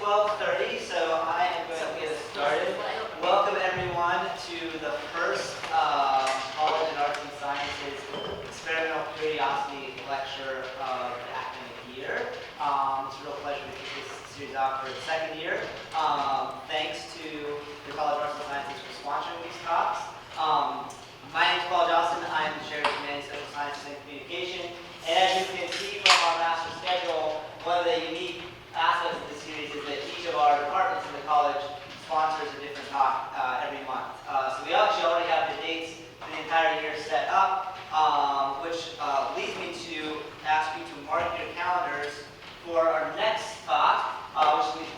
12:30, so I am going to get us started. Welcome everyone to the first College in Arts and Sciences Experimental Curiosity Lecture of the academic year. It's a real pleasure to kick this series off for the second year. Thanks to the College of Arts and Sciences for sponsoring these talks. My name is Paul Johnson. I am the Chair of Humanities, Social Sciences, and Communication. And as you can see from our master schedule, one of the unique aspects of this series is that each of our departments in the college sponsors a different talk every month. So we actually already have the dates for the entire year set up, which leads me to ask you to mark your calendars for our next talk, which means,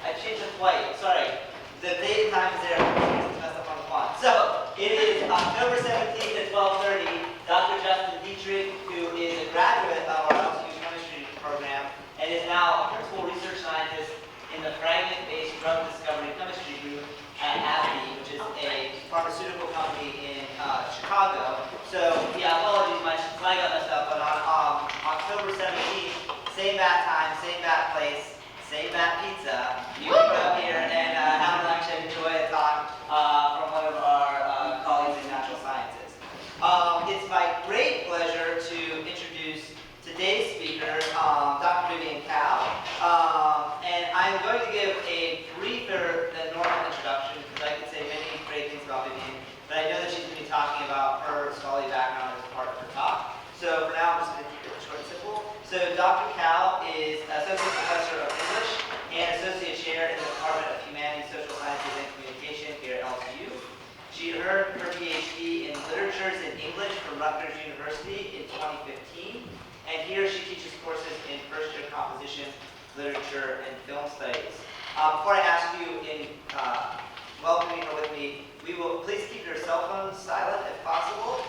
I changed the flight, sorry. The date and time is there, it's messed up on the font. So, it is October 17th at 12:30. Dr. Justin Dietrich, who is a graduate of our LSU chemistry program, and is now a principal research scientist in the fragment-based drug discovery chemistry group at AbbVie, which is a pharmaceutical company in Chicago. So, yeah, apologies, my got messed up, but on October 17th, same bat time, same bat place, same bat pizza, you can come here and have lunch and enjoy a talk from one of our colleagues in natural sciences. It's my great pleasure to introduce today's speaker, Dr. Vivian. And I'm going to give a briefer than normal introduction because I could say many great things about Vivian, but I know that she's going to be talking about her scholarly background as part of her talk. So for now, I'm just going to keep it short and simple. So Dr. Cal is Associate Professor of English and Associate Chair in the Department of Humanities, Social Sciences, and Communication here at LSU. She earned her PhD in Literatures in English from Rutgers University in 2015. And here she teaches courses in first-year composition, literature, and film studies. Before I ask you in welcoming her with me, we will please keep your cell phones silent if possible.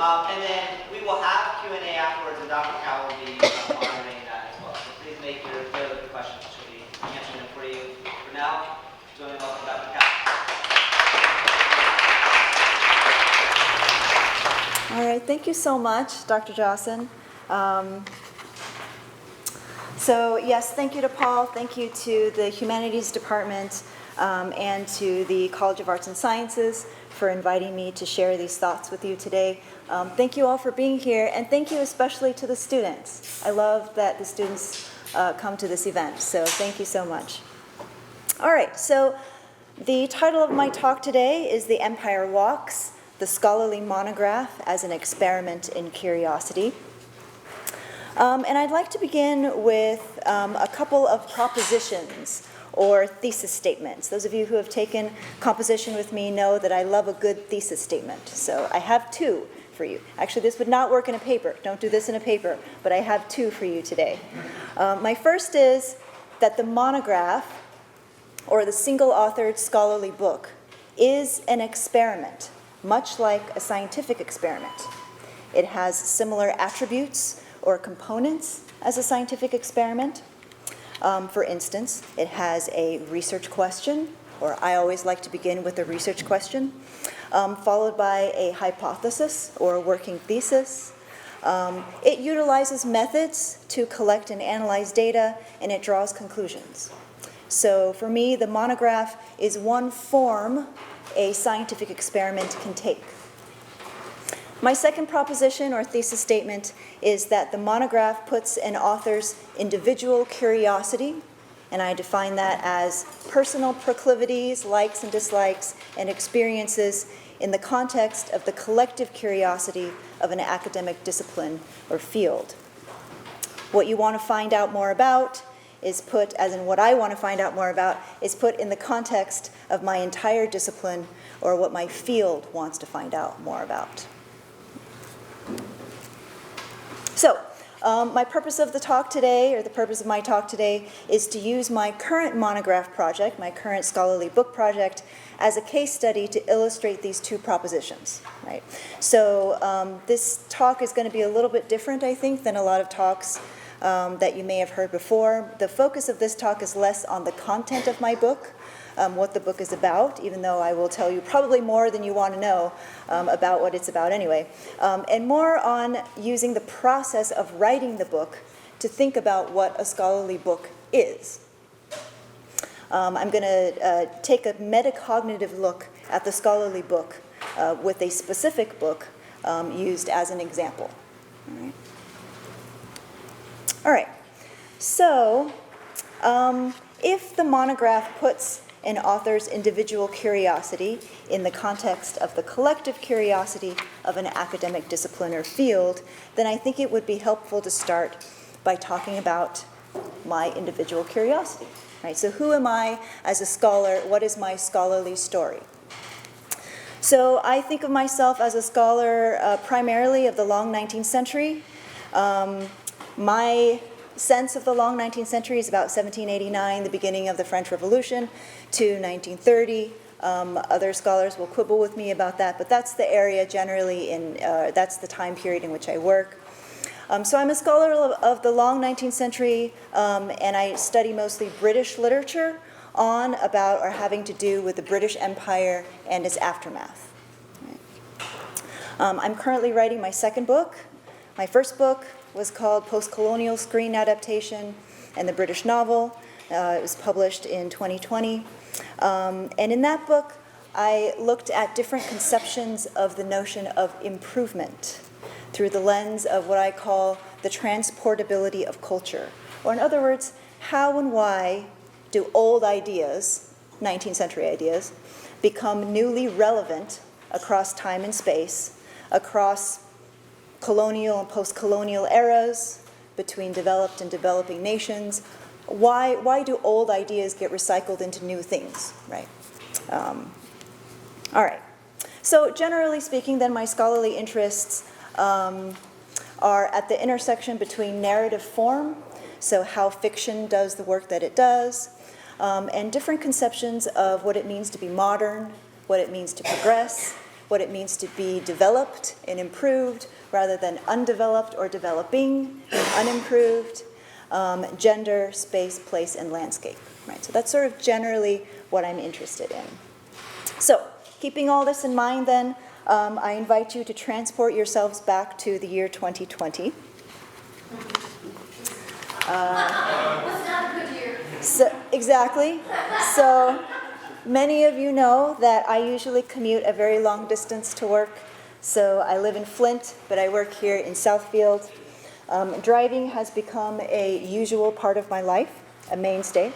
And then we will have Q&A afterwards, and Dr. Cal will be monitoring that as well. So please make your questions. She'll be answering them for you. For now, join me in welcoming Dr. Cal. All right, thank you so much, Dr. Johnson. So yes, thank you to Paul, thank you to the Humanities Department and to the College of Arts and Sciences for inviting me to share these thoughts with you today. Thank you all for being here, and thank you especially to the students. I love that the students come to this event, so thank you so much. All right, so the title of my talk today is The Empire Walks, the Scholarly Monograph as an Experiment in Curiosity. And I'd like to begin with a couple of propositions or thesis statements. Those of you who have taken composition with me know that I love a good thesis statement. So I have two for you. Actually, this would not work in a paper. Don't do this in a paper, but I have two for you today. My first is that the monograph, or the single-authored scholarly book, is an experiment, much like a scientific experiment. It has similar attributes or components as a scientific experiment. For instance, it has a research question, or I always like to begin with a research question, followed by a hypothesis or a working thesis. It utilizes methods to collect and analyze data, and it draws conclusions. So for me, the monograph is one form a scientific experiment can take. My second proposition or thesis statement is that the monograph puts an author's individual curiosity, and I define that as personal proclivities, likes and dislikes, and experiences in the context of the collective curiosity of an academic discipline or field. What you want to find out more about is put, as in what I want to find out more about, is put in the context of my entire discipline or what my field wants to find out more about. So, my purpose of the talk today, or the purpose of my talk today, is to use my current monograph project, my current scholarly book project, as a case study to illustrate these two propositions, right? So this talk is going to be a little bit different, I think, than a lot of talks that you may have heard before. The focus of this talk is less on the content of my book, what the book is about, even though I will tell you probably more than you want to know about what it's about anyway, and more on using the process of writing the book to think about what a scholarly book is. I'm going to take a metacognitive look at the scholarly book with a specific book used as an example. All right. So, if the monograph puts an author's individual curiosity in the context of the collective curiosity of an academic discipline or field, then I think it would be helpful to start by talking about my individual curiosity. Right? So who am I as a scholar? What is my scholarly story? So I think of myself as a scholar primarily of the long 19th century. My sense of the long 19th century is about 1789, the beginning of the French Revolution, to 1930. Other scholars will quibble with me about that, but that's the area generally that's the time period in which I work. So I'm a scholar of the long 19th century, and I study mostly British literature on, about, or having to do with the British Empire and its aftermath. I'm currently writing my second book. My first book was called Post-Colonial Screen Adaptation and the British Novel. It was published in 2020. And in that book, I looked at different conceptions of the notion of improvement through the lens of what I call the transportability of culture. Or in other words, how and why do old ideas, 19th century ideas, become newly relevant across time and space, across colonial and post-colonial eras, between developed and developing nations? Why do old ideas get recycled into new things, right? All right. So generally speaking, then, my scholarly interests are at the intersection between narrative form, so how fiction does the work that it does, and different conceptions of what it means to be modern, what it means to progress, what it means to be developed and improved rather than undeveloped or developing and unimproved, gender, space, place, and landscape. Right? So that's sort of generally what I'm interested in. So keeping all this in mind then, I invite you to transport yourselves back to the year 2020. What's not a good year? So, exactly. So many of you know that I usually commute a very long distance to work. So I live in Flint, but I work here in Southfield. Driving has become a usual part of my life, a mainstay.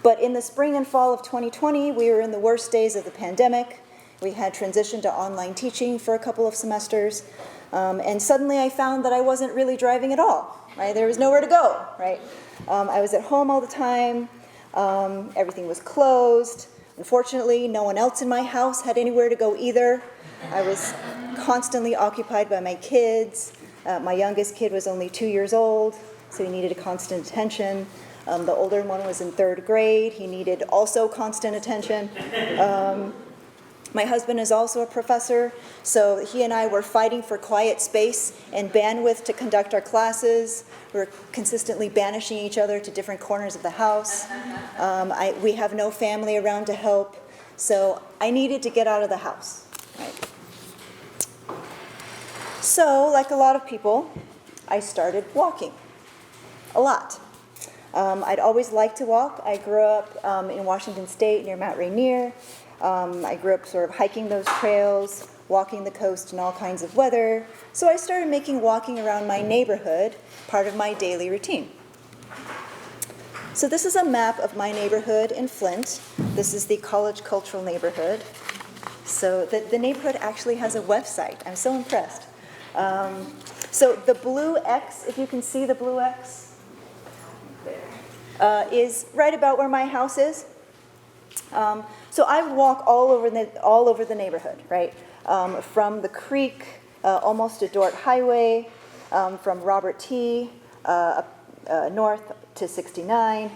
But in the spring and fall of 2020, we were in the worst days of the pandemic. We had transitioned to online teaching for a couple of semesters. And suddenly I found that I wasn't really driving at all, right? There was nowhere to go, right? I was at home all the time. Everything was closed. Unfortunately, no one else in my house had anywhere to go either. I was constantly occupied by my kids. My youngest kid was only 2 years old, so he needed constant attention. The older one was in 3rd grade. He needed also constant attention. My husband is also a professor, so he and I were fighting for quiet space and bandwidth to conduct our classes. We were consistently banishing each other to different corners of the house. We have no family around to help, so I needed to get out of the house. Right? So, like a lot of people, I started walking a lot. I'd always liked to walk. I grew up in Washington State near Mount Rainier. I grew up sort of hiking those trails, walking the coast in all kinds of weather. So I started making walking around my neighborhood part of my daily routine. So this is a map of my neighborhood in Flint. This is the College Cultural Neighborhood. So the neighborhood actually has a website. I'm so impressed. So the blue X, if you can see the blue X, is right about where my house is. So I walk all over the neighborhood, right? From the creek, almost to Dort Highway, from Robert T. North to 69,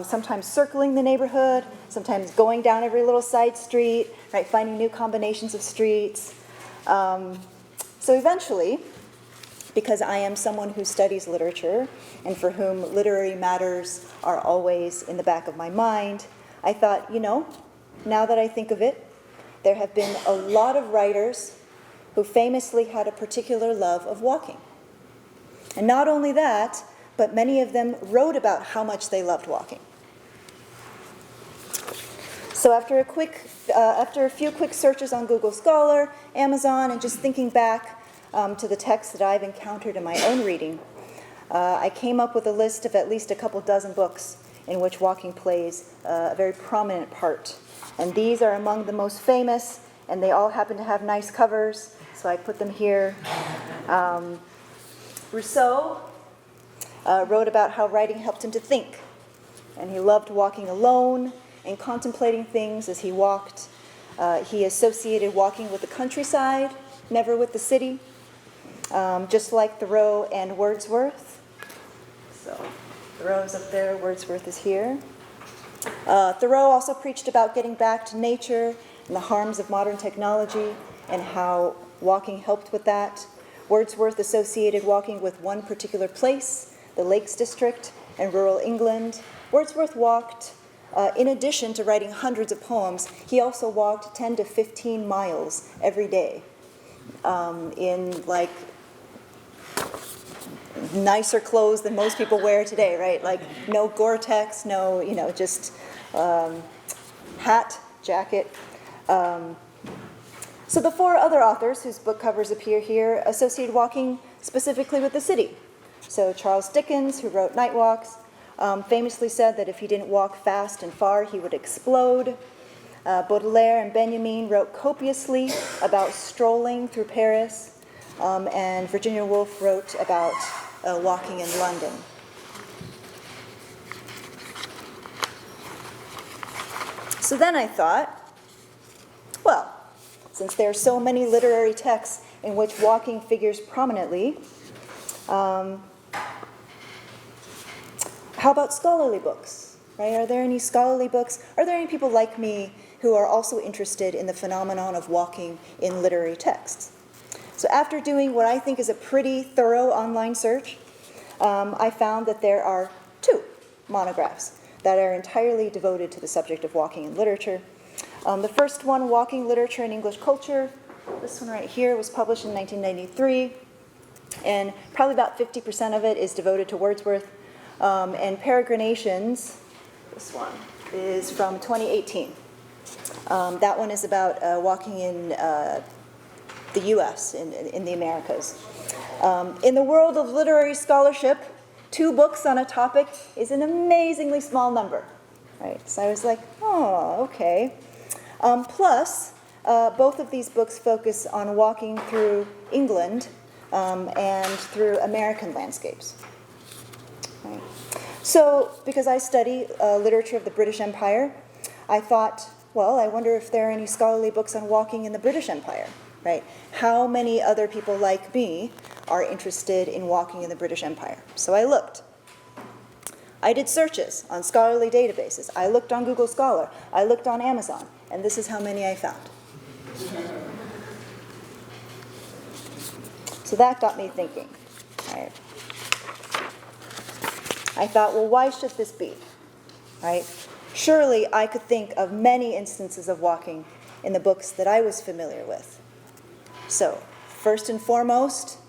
sometimes circling the neighborhood, sometimes going down every little side street, right? Finding new combinations of streets. So eventually, because I am someone who studies literature and for whom literary matters are always in the back of my mind, I thought, now that I think of it, there have been a lot of writers who famously had a particular love of walking. And not only that, but many of them wrote about how much they loved walking. So after a few quick searches on Google Scholar, Amazon, and just thinking back to the texts that I've encountered in my own reading, I came up with a list of at least a couple dozen books in which walking plays a very prominent part. And these are among the most famous, and they all happen to have nice covers, so I put them here. Rousseau wrote about how writing helped him to think, and he loved walking alone and contemplating things as he walked. He associated walking with the countryside, never with the city, just like Thoreau and Wordsworth. So Thoreau's up there, Wordsworth is here. Thoreau also preached about getting back to nature and the harms of modern technology and how walking helped with that. Wordsworth associated walking with one particular place, the Lakes District in rural England. Wordsworth walked, in addition to writing hundreds of poems, he also walked 10 to 15 miles every day in like nicer clothes than most people wear today, right? Like no Gore-Tex, no, just hat, jacket. So the four other authors whose book covers appear here associated walking specifically with the city. So Charles Dickens, who wrote Night Walks, famously said that if he didn't walk fast and far, he would explode. Baudelaire and Benjamin wrote copiously about strolling through Paris, and Virginia Woolf wrote about walking in London. So then I thought, well, since there are so many literary texts in which walking figures prominently, how about scholarly books? Right? Are there any scholarly books? Are there any people like me who are also interested in the phenomenon of walking in literary texts? So after doing what I think is a pretty thorough online search, I found that there are 2 monographs that are entirely devoted to the subject of walking in literature. The first one, Walking Literature and English Culture, this one right here was published in 1993, and probably about 50% of it is devoted to Wordsworth. And Peregrinations, this one, is from 2018. That one is about walking in the U.S., in the Americas. In the world of literary scholarship, 2 books on a topic is an amazingly small number. Right? So I was like, oh, okay. Plus, both of these books focus on walking through England and through American landscapes. Right? So, because I study literature of the British Empire, I thought, well, I wonder if there are any scholarly books on walking in the British Empire, right? How many other people like me are interested in walking in the British Empire? So I looked. I did searches on scholarly databases. I looked on Google Scholar. I looked on Amazon. And this is how many I found. So that got me thinking. Right? I thought, well, why should this be? Right? Surely I could think of many instances of walking in the books that I was familiar with. So, first and foremost,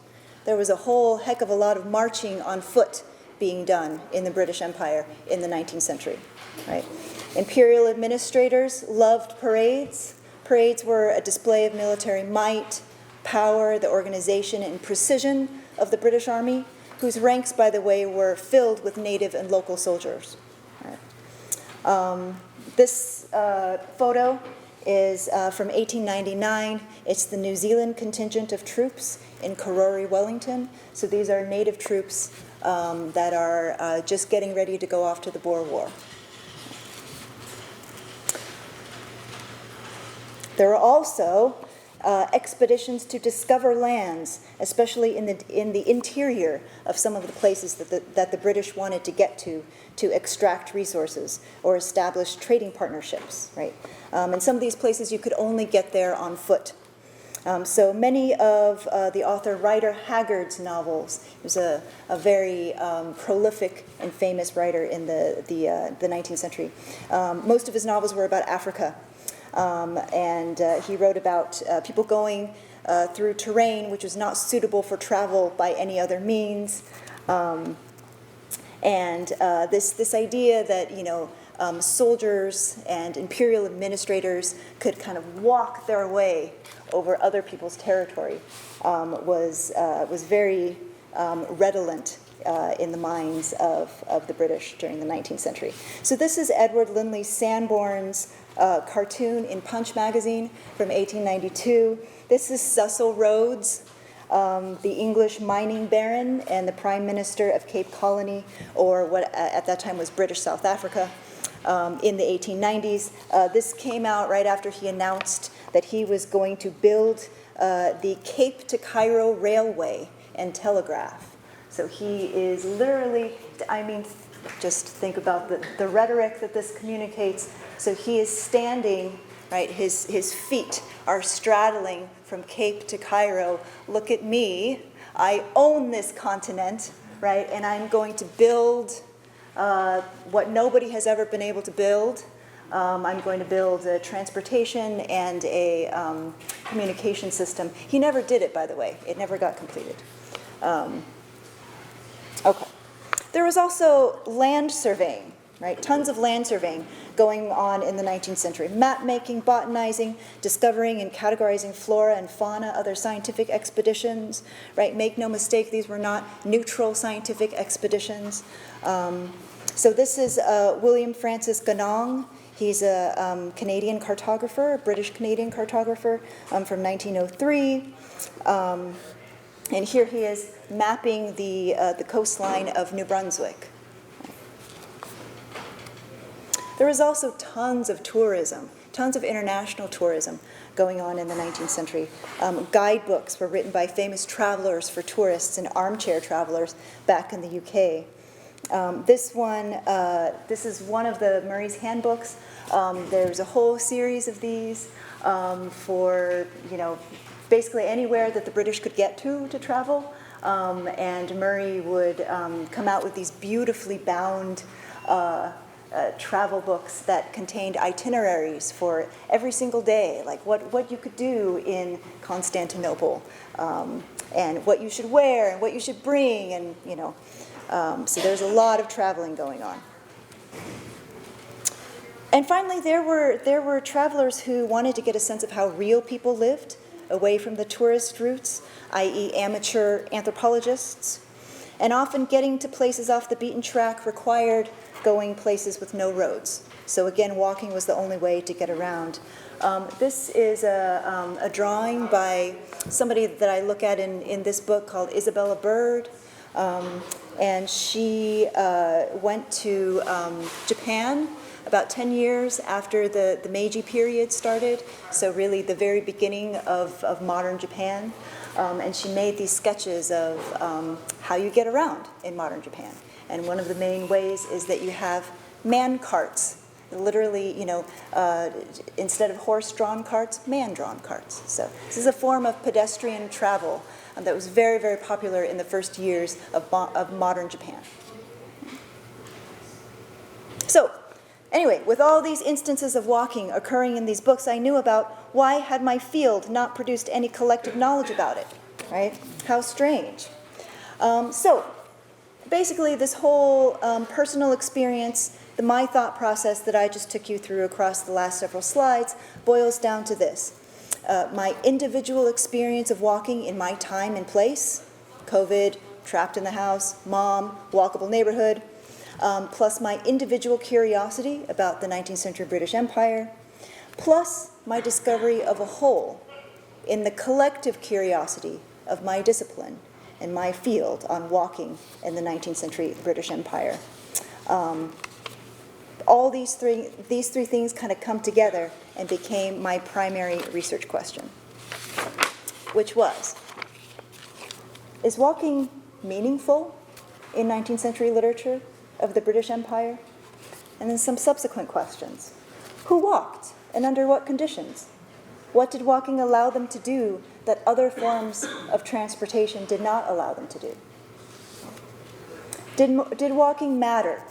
there was a whole heck of a lot of marching on foot being done in the British Empire in the 19th century. Right? Imperial administrators loved parades. Parades were a display of military might, power, the organization, and precision of the British Army, whose ranks, by the way, were filled with native and local soldiers. Right. This photo is from 1899. It's the New Zealand contingent of troops in Karori, Wellington. So these are native troops that are just getting ready to go off to the Boer War. There are also expeditions to discover lands, especially in the interior of some of the places that the British wanted to get to extract resources or establish trading partnerships. Right? And some of these places you could only get there on foot. So many of the author Rider Haggard's novels, he was a very prolific and famous writer in the 19th century. Most of his novels were about Africa. And he wrote about people going through terrain which was not suitable for travel by any other means. This idea that, soldiers and imperial administrators could kind of walk their way over other people's territory was very redolent in the minds of the British during the 19th century. So this is Edward Linley Sanborn's cartoon in Punch magazine from 1892. This is Cecil Rhodes, the English mining baron and the Prime Minister of Cape Colony, or what at that time was British South Africa, in the 1890s. This came out right after he announced that he was going to build the Cape to Cairo Railway and Telegraph. So he is literally, just think about the rhetoric that this communicates. So he is standing, right, his feet are straddling from Cape to Cairo. Look at me, I own this continent, right, and I'm going to build what nobody has ever been able to build. I'm going to build a transportation and a communication system. He never did it, by the way. It never got completed. Okay. There was also land surveying, right? Tons of land surveying going on in the 19th century. Map making, botanizing, discovering and categorizing flora and fauna, other scientific expeditions, right? Make no mistake, these were not neutral scientific expeditions. So this is William Francis Ganong. He's a Canadian cartographer, a British Canadian cartographer from 1903. And here he is mapping the coastline of New Brunswick. There was also tons of tourism, tons of international tourism going on in the 19th century. Guidebooks were written by famous travelers for tourists and armchair travelers back in the UK. This is one of the Murray's handbooks. There's a whole series of these for, basically anywhere that the British could get to travel. And Murray would come out with these beautifully bound travel books that contained itineraries for every single day, like what you could do in Constantinople, and what you should wear and what you should bring, and so there's a lot of traveling going on. And finally, there were travelers who wanted to get a sense of how real people lived away from the tourist routes, i.e. amateur anthropologists. And often getting to places off the beaten track required going places with no roads. So again, walking was the only way to get around. This is a drawing by somebody that I look at in this book called Isabella Bird. And she went to Japan about 10 years after the Meiji period started, so really the very beginning of modern Japan. And she made these sketches of how you get around in modern Japan. And one of the main ways is that you have man carts. Literally, instead of horse-drawn carts, man-drawn carts. So this is a form of pedestrian travel that was very, very popular in the first years of modern Japan. So, anyway, with all these instances of walking occurring in these books I knew about, why had my field not produced any collective knowledge about it, right? How strange. So, basically this whole personal experience, my thought process that I just took you through across the last several slides boils down to this. My individual experience of walking in my time and place, COVID, trapped in the house, mom, walkable neighborhood, plus my individual curiosity about the 19th century British Empire, plus my discovery of a whole in the collective curiosity of my discipline and my field on walking in the 19th century British Empire. All these three things kind of come together and became my primary research question, which was, is walking meaningful in 19th century literature of the British Empire? And then some subsequent questions. Who walked and under what conditions? What did walking allow them to do that other forms of transportation did not allow them to do? Did walking matter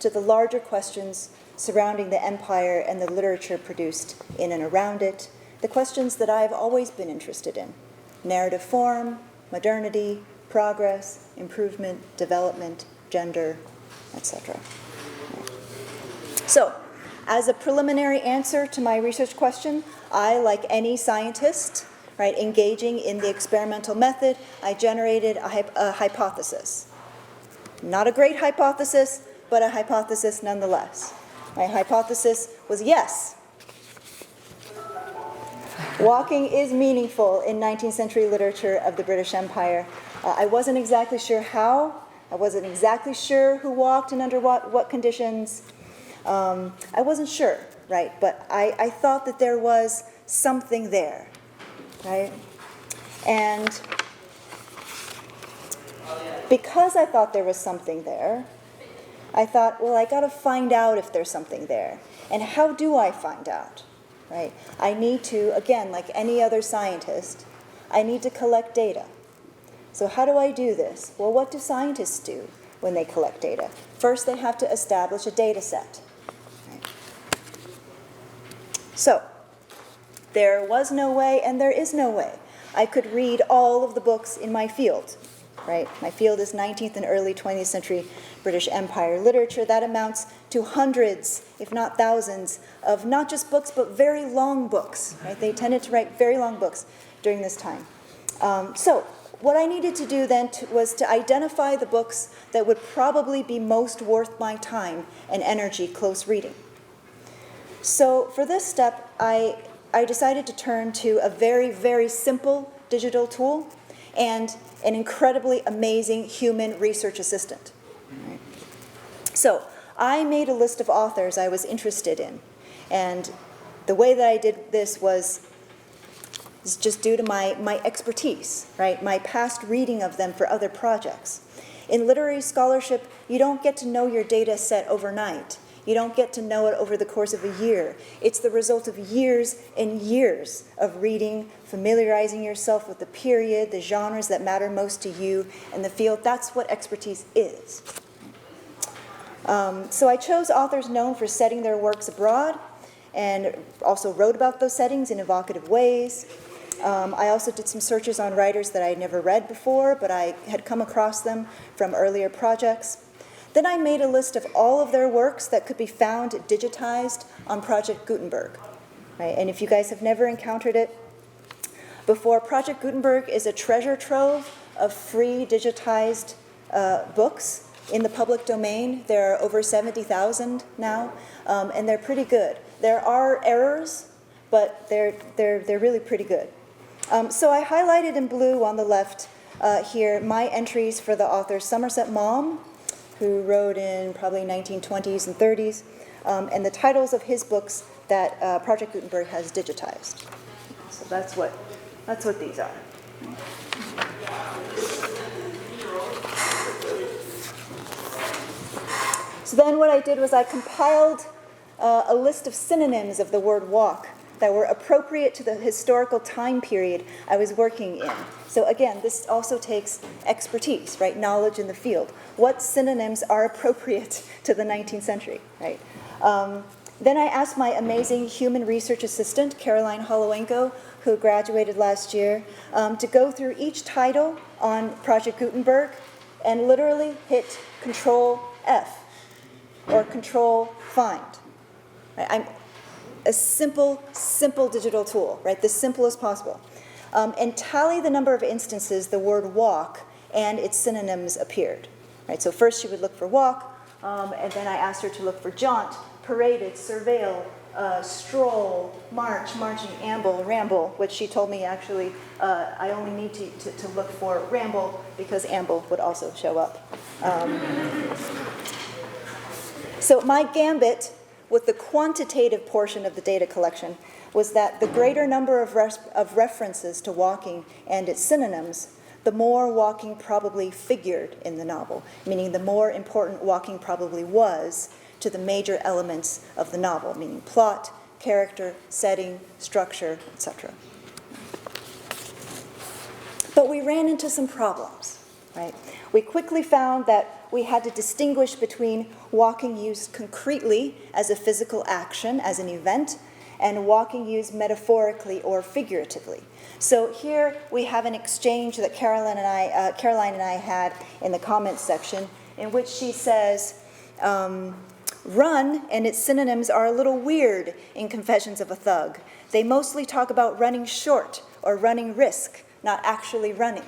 to the larger questions surrounding the empire and the literature produced in and around it, the questions that I've always been interested in: narrative form, modernity, progress, improvement, development, gender, etc. So, as a preliminary answer to my research question, I, like any scientist, right, engaging in the experimental method, I generated a hypothesis. Not a great hypothesis, but a hypothesis nonetheless. My hypothesis was yes. Walking is meaningful in 19th century literature of the British Empire. I wasn't exactly sure how. I wasn't exactly sure who walked and under what conditions. I wasn't sure, right? But I thought that there was something there, right? And because I thought there was something there, I thought, well, I got to find out if there's something there. And how do I find out, right? I need to, again, like any other scientist, I need to collect data. So how do I do this? Well, what do scientists do when they collect data? First, they have to establish a data set. Right? So there was no way, and there is no way, I could read all of the books in my field. Right? My field is 19th and early 20th century British Empire literature. That amounts to hundreds, if not thousands, of not just books, but very long books. Right? They tended to write very long books during this time. So what I needed to do then was to identify the books that would probably be most worth my time and energy close reading. So for this step, I decided to turn to a very, very simple digital tool and an incredibly amazing human research assistant. Right. So I made a list of authors I was interested in. And the way that I did this was just due to my expertise, right? My past reading of them for other projects. In literary scholarship, you don't get to know your data set overnight. You don't get to know it over the course of a year. It's the result of years and years of reading, familiarizing yourself with the period, the genres that matter most to you, and the field. That's what expertise is. So I chose authors known for setting their works abroad and also wrote about those settings in evocative ways. I also did some searches on writers that I had never read before, but I had come across them from earlier projects. Then I made a list of all of their works that could be found digitized on Project Gutenberg. Right? And if you guys have never encountered it before, Project Gutenberg is a treasure trove of free digitized books in the public domain. There are over 70,000 now, and they're pretty good. There are errors, but they're really pretty good. So I highlighted in blue on the left here my entries for the author Somerset Maugham, who wrote in probably 1920s and 30s, and the titles of his books that Project Gutenberg has digitized. So that's what these are. So then what I did was I compiled a list of synonyms of the word walk that were appropriate to the historical time period I was working in. So again, this also takes expertise, right? Knowledge in the field. What synonyms are appropriate to the 19th century, right? Then I asked my amazing human research assistant, Caroline Holowenko, who graduated last year, to go through each title on Project Gutenberg and literally hit Control F or Control Find. Right? A simple digital tool, right? The simplest possible. And tally the number of instances the word walk and its synonyms appeared. Right? So first she would look for walk, and then I asked her to look for jaunt, paraded, surveil, stroll, march, marching, amble, ramble, which she told me actually I only need to look for ramble because amble would also show up. So my gambit with the quantitative portion of the data collection was that the greater number of references to walking and its synonyms, the more walking probably figured in the novel, meaning the more important walking probably was to the major elements of the novel, meaning plot, character, setting, structure, etc. But we ran into some problems, right? We quickly found that we had to distinguish between walking used concretely as a physical action, as an event, and walking used metaphorically or figuratively. So here we have an exchange that Caroline and I had in the comments section, in which she says, run and its synonyms are a little weird in Confessions of a Thug. They mostly talk about running short or running risk, not actually running,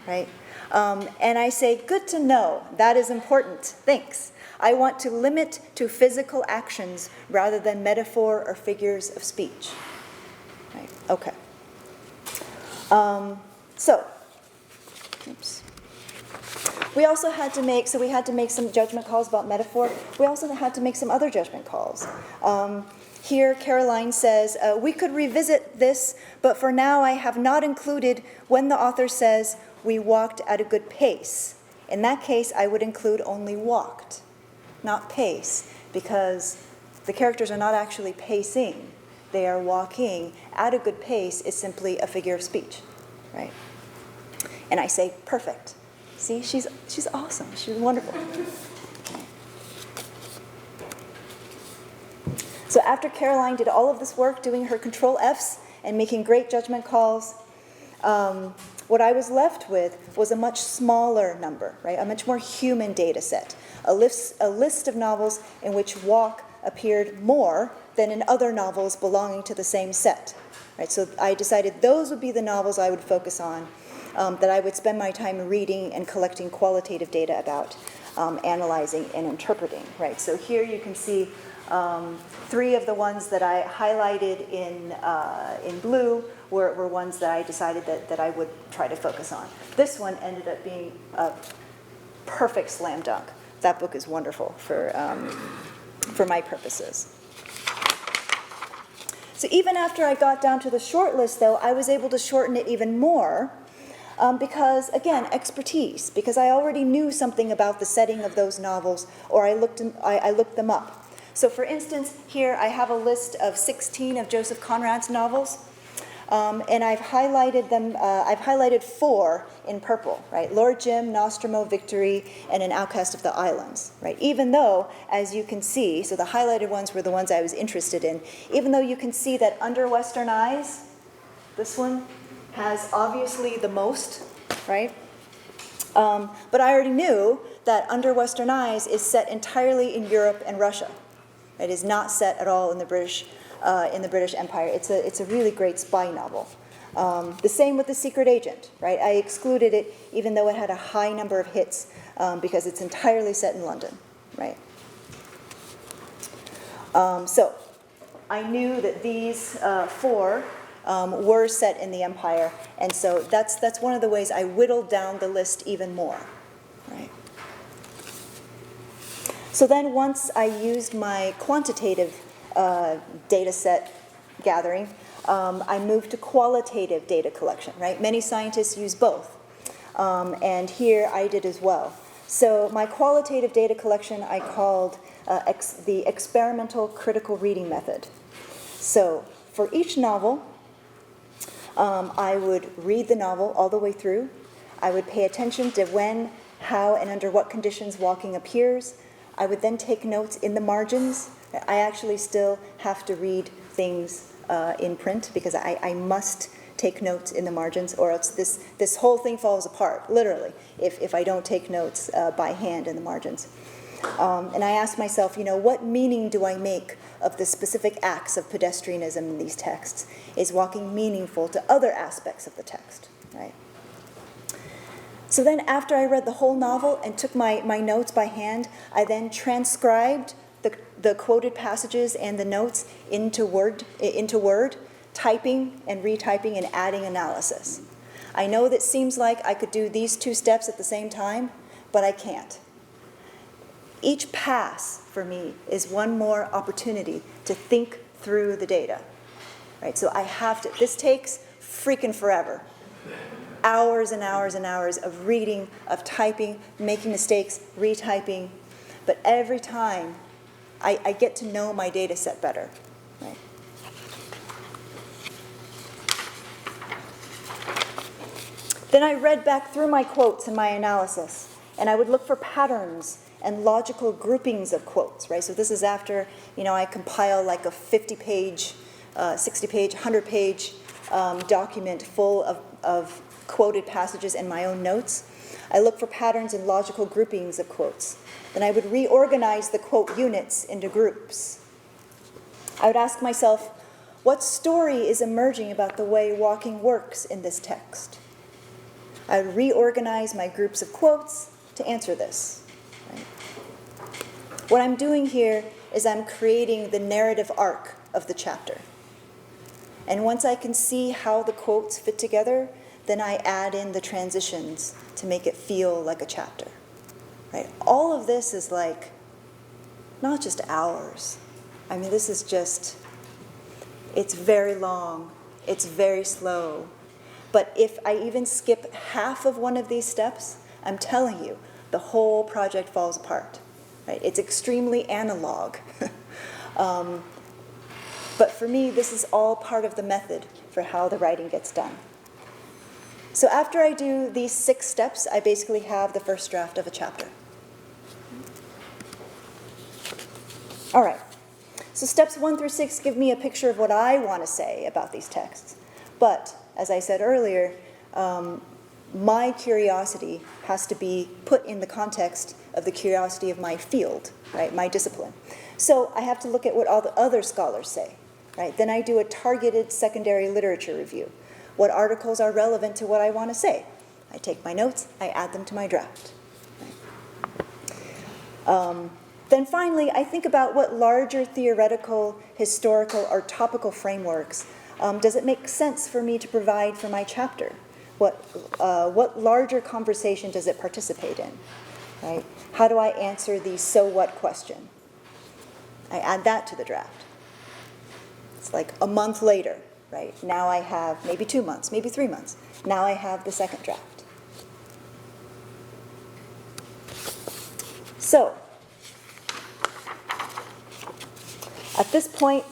right? And I say, good to know, that is important, thanks. I want to limit to physical actions rather than metaphor or figures of speech. Right, okay. Oops. We also had to make, we had to make some judgment calls about metaphor. We also had to make some other judgment calls. Here, Caroline says, we could revisit this, but for now I have not included when the author says, we walked at a good pace. In that case, I would include only walked, not pace, because the characters are not actually pacing. They are walking at a good pace is simply a figure of speech, right? And I say, perfect. See, she's awesome. She's wonderful. So after Caroline did all of this work, doing her control Fs and making great judgment calls, what I was left with was a much smaller number, right? A much more human data set. A list of novels in which walk appeared more than in other novels belonging to the same set. Right? So I decided those would be the novels I would focus on, that I would spend my time reading and collecting qualitative data about, analyzing and interpreting. Right? So here you can see 3 of the ones that I highlighted in blue were ones that I decided that I would try to focus on. This one ended up being a perfect slam dunk. That book is wonderful for my purposes. So even after I got down to the short list, though, I was able to shorten it even more because, again, expertise, because I already knew something about the setting of those novels, or I looked them up. So for instance, here I have a list of 16 of Joseph Conrad's novels, and I've highlighted them. I've highlighted 4 in purple, right? Lord Jim, Nostromo, Victory, and An Outcast of the Islands, right? Even though, as you can see, so the highlighted ones were the ones I was interested in, even though you can see that Under Western Eyes, this one has obviously the most, right? But I already knew that Under Western Eyes is set entirely in Europe and Russia. It is not set at all in the British Empire. It's a really great spy novel. The same with The Secret Agent, right? I excluded it even though it had a high number of hits because it's entirely set in London, right? So I knew that these 4 were set in the Empire, and so that's one of the ways I whittled down the list even more, right? So then once I used my quantitative data set gathering, I moved to qualitative data collection, right? Many scientists use both, and here I did as well. So my qualitative data collection I called the experimental critical reading method. So for each novel, I would read the novel all the way through. I would pay attention to when, how, and under what conditions walking appears. I would then take notes in the margins. I actually still have to read things in print because I must take notes in the margins, or else this whole thing falls apart, literally, if I don't take notes by hand in the margins. And I asked myself, what meaning do I make of the specific acts of pedestrianism in these texts? Is walking meaningful to other aspects of the text, right? So then after I read the whole novel and took my notes by hand, I then transcribed the quoted passages and the notes into Word, typing and retyping and adding analysis. I know that seems like I could do these 2 steps at the same time, but I can't. Each pass for me is one more opportunity to think through the data, right? So I have to, this takes freaking forever. Hours and hours and hours of reading, of typing, making mistakes, retyping. But every time, I get to know my data set better, right? Then I read back through my quotes and my analysis, and I would look for patterns and logical groupings of quotes, right? So this is after, I compile like a 50-page, 60-page, 100-page document full of quoted passages and my own notes. I look for patterns and logical groupings of quotes. Then I would reorganize the quote units into groups. I would ask myself, what story is emerging about the way walking works in this text? I would reorganize my groups of quotes to answer this. Right? What I'm doing here is I'm creating the narrative arc of the chapter. And once I can see how the quotes fit together, then I add in the transitions to make it feel like a chapter. Right? All of this is like not just hours. I mean, this is just, it's very long, it's very slow. But if I even skip half of one of these steps, I'm telling you, the whole project falls apart. Right? It's extremely analog. But for me, this is all part of the method for how the writing gets done. So after I do these 6 steps, I basically have the first draft of a chapter. All right. So steps 1 through 6 give me a picture of what I want to say about these texts. But, as I said earlier, my curiosity has to be put in the context of the curiosity of my field, right, my discipline. So I have to look at what all the other scholars say. Right? Then I do a targeted secondary literature review. What articles are relevant to what I want to say? I take my notes, I add them to my draft. Right? Then finally, I think about what larger theoretical, historical, or topical frameworks does it make sense for me to provide for my chapter? What larger conversation does it participate in? Right? How do I answer the so what question? I add that to the draft. It's like a month later, right? Now I have maybe 2 months, maybe 3 months. Now I have the second draft. So, at this point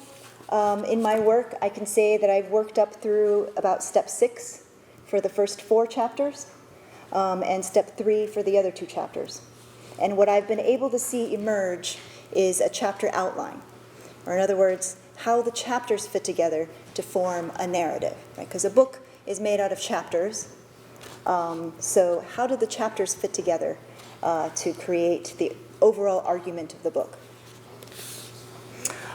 in my work, I can say that I've worked up through about step 6 for the first 4 chapters, and step 3 for the other 2 chapters. And what I've been able to see emerge is a chapter outline, or in other words, how the chapters fit together to form a narrative, right? Because a book is made out of chapters. So how do the chapters fit together to create the overall argument of the book?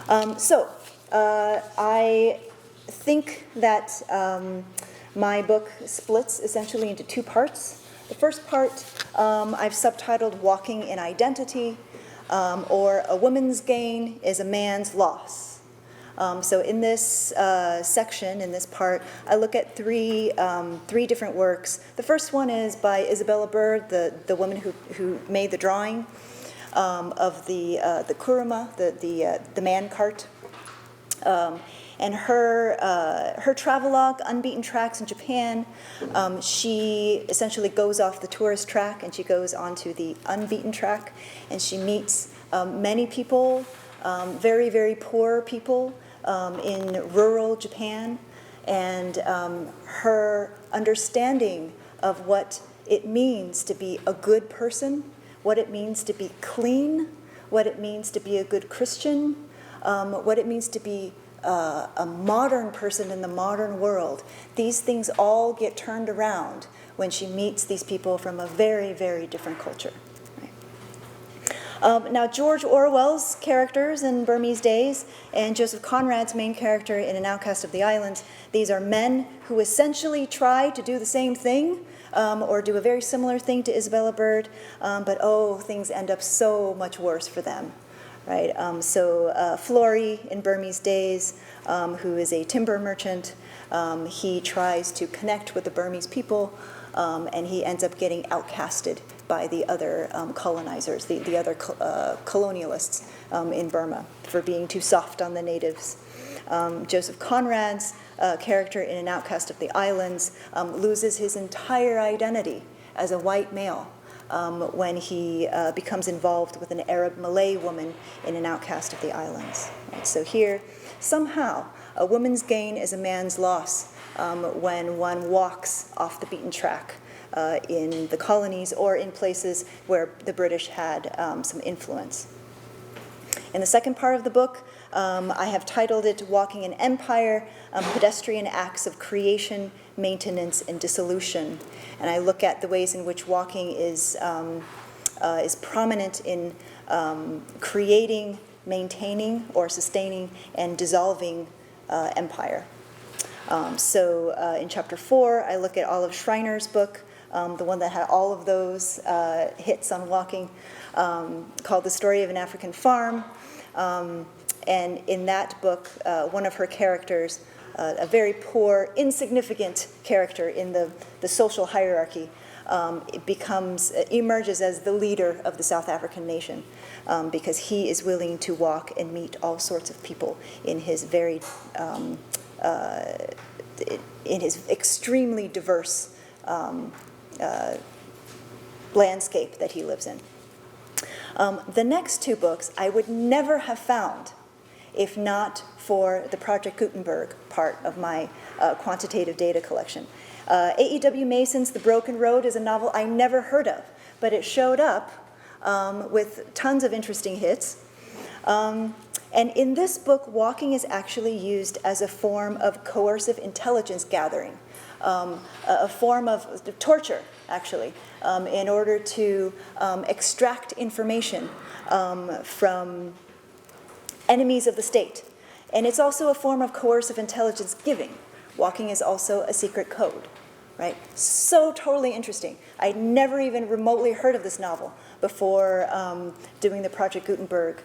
I think that my book splits essentially into 2 parts. The first part I've subtitled Walking in Identity, or A Woman's Gain is a Man's Loss. So in this section, in this part, I look at 3 different works. The first one is by Isabella Bird, the woman who made the drawing of the kuruma, the man cart. And her travelogue, Unbeaten Tracks in Japan, she essentially goes off the tourist track and she goes onto the unbeaten track, and she meets many people, very, very poor people in rural Japan, and her understanding of what it means to be a good person, what it means to be clean, what it means to be a good Christian, what it means to be a modern person in the modern world. These things all get turned around when she meets these people from a very, very different culture. Now, George Orwell's characters in Burmese Days and Joseph Conrad's main character in An Outcast of the Islands, these are men who essentially try to do the same thing or do a very similar thing to Isabella Bird, but things end up so much worse for them. Right? Flory in Burmese Days, who is a timber merchant, he tries to connect with the Burmese people, and he ends up getting outcasted by the other colonizers, the other colonialists in Burma, for being too soft on the natives. Joseph Conrad's character in An Outcast of the Islands loses his entire identity as a white male when he becomes involved with an Arab Malay woman in An Outcast of the Islands. Right? So here, somehow, a woman's gain is a man's loss when one walks off the beaten track in the colonies or in places where the British had some influence. In the second part of the book, I have titled it Walking an Empire, Pedestrian Acts of Creation, Maintenance, and Dissolution. And I look at the ways in which walking is prominent in creating, maintaining, or sustaining, and dissolving empire. In chapter 4, I look at Olive Schreiner's book, the one that had all of those hits on walking, called The Story of an African Farm. And in that book, one of her characters, a very poor, insignificant character in the social hierarchy, emerges as the leader of the South African nation, because he is willing to walk and meet all sorts of people in his very in his extremely diverse landscape that he lives in. The next two books I would never have found if not for the Project Gutenberg part of my quantitative data collection. A.E.W. Mason's The Broken Road is a novel I never heard of, but it showed up with tons of interesting hits. And in this book, walking is actually used as a form of coercive intelligence gathering, a form of torture, actually, in order to extract information from enemies of the state. And it's also a form of coercive intelligence giving. Walking is also a secret code, right? So totally interesting. I'd never even remotely heard of this novel before doing the Project Gutenberg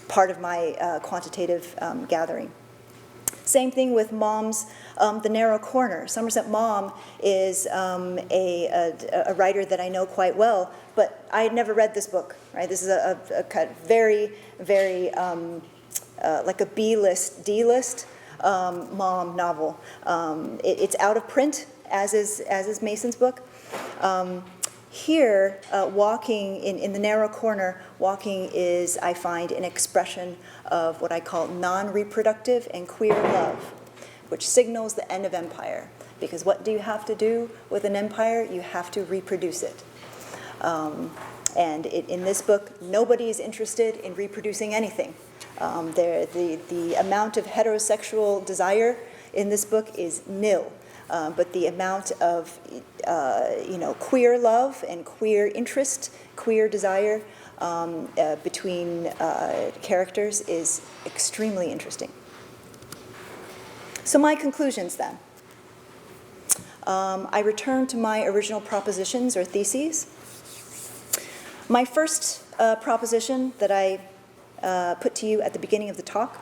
part of my quantitative gathering. Same thing with Mom's The Narrow Corner. Somerset Maugham is a writer that I know quite well, but I had never read this book, right? This is a kind of very, very like a B-list, D-list Maugham novel. It's out of print, as is Mason's book. Here, walking in The Narrow Corner, walking is, I find, an expression of what I call non-reproductive and queer love, which signals the end of empire. Because what do you have to do with an empire? You have to reproduce it. In this book, nobody is interested in reproducing anything. The amount of heterosexual desire in this book is nil. But the amount of queer love and queer interest, queer desire between characters is extremely interesting. So my conclusions then. I return to my original propositions or theses. My first proposition that I put to you at the beginning of the talk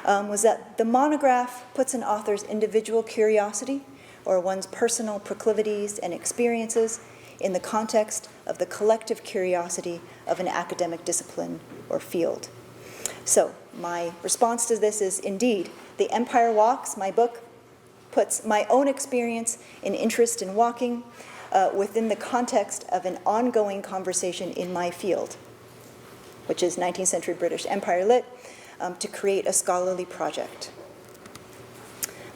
was that the monograph puts an author's individual curiosity or one's personal proclivities and experiences in the context of the collective curiosity of an academic discipline or field. So my response to this is, indeed, The Empire Walks, my book, puts my own experience and interest in walking within the context of an ongoing conversation in my field, which is 19th century British Empire Lit, to create a scholarly project.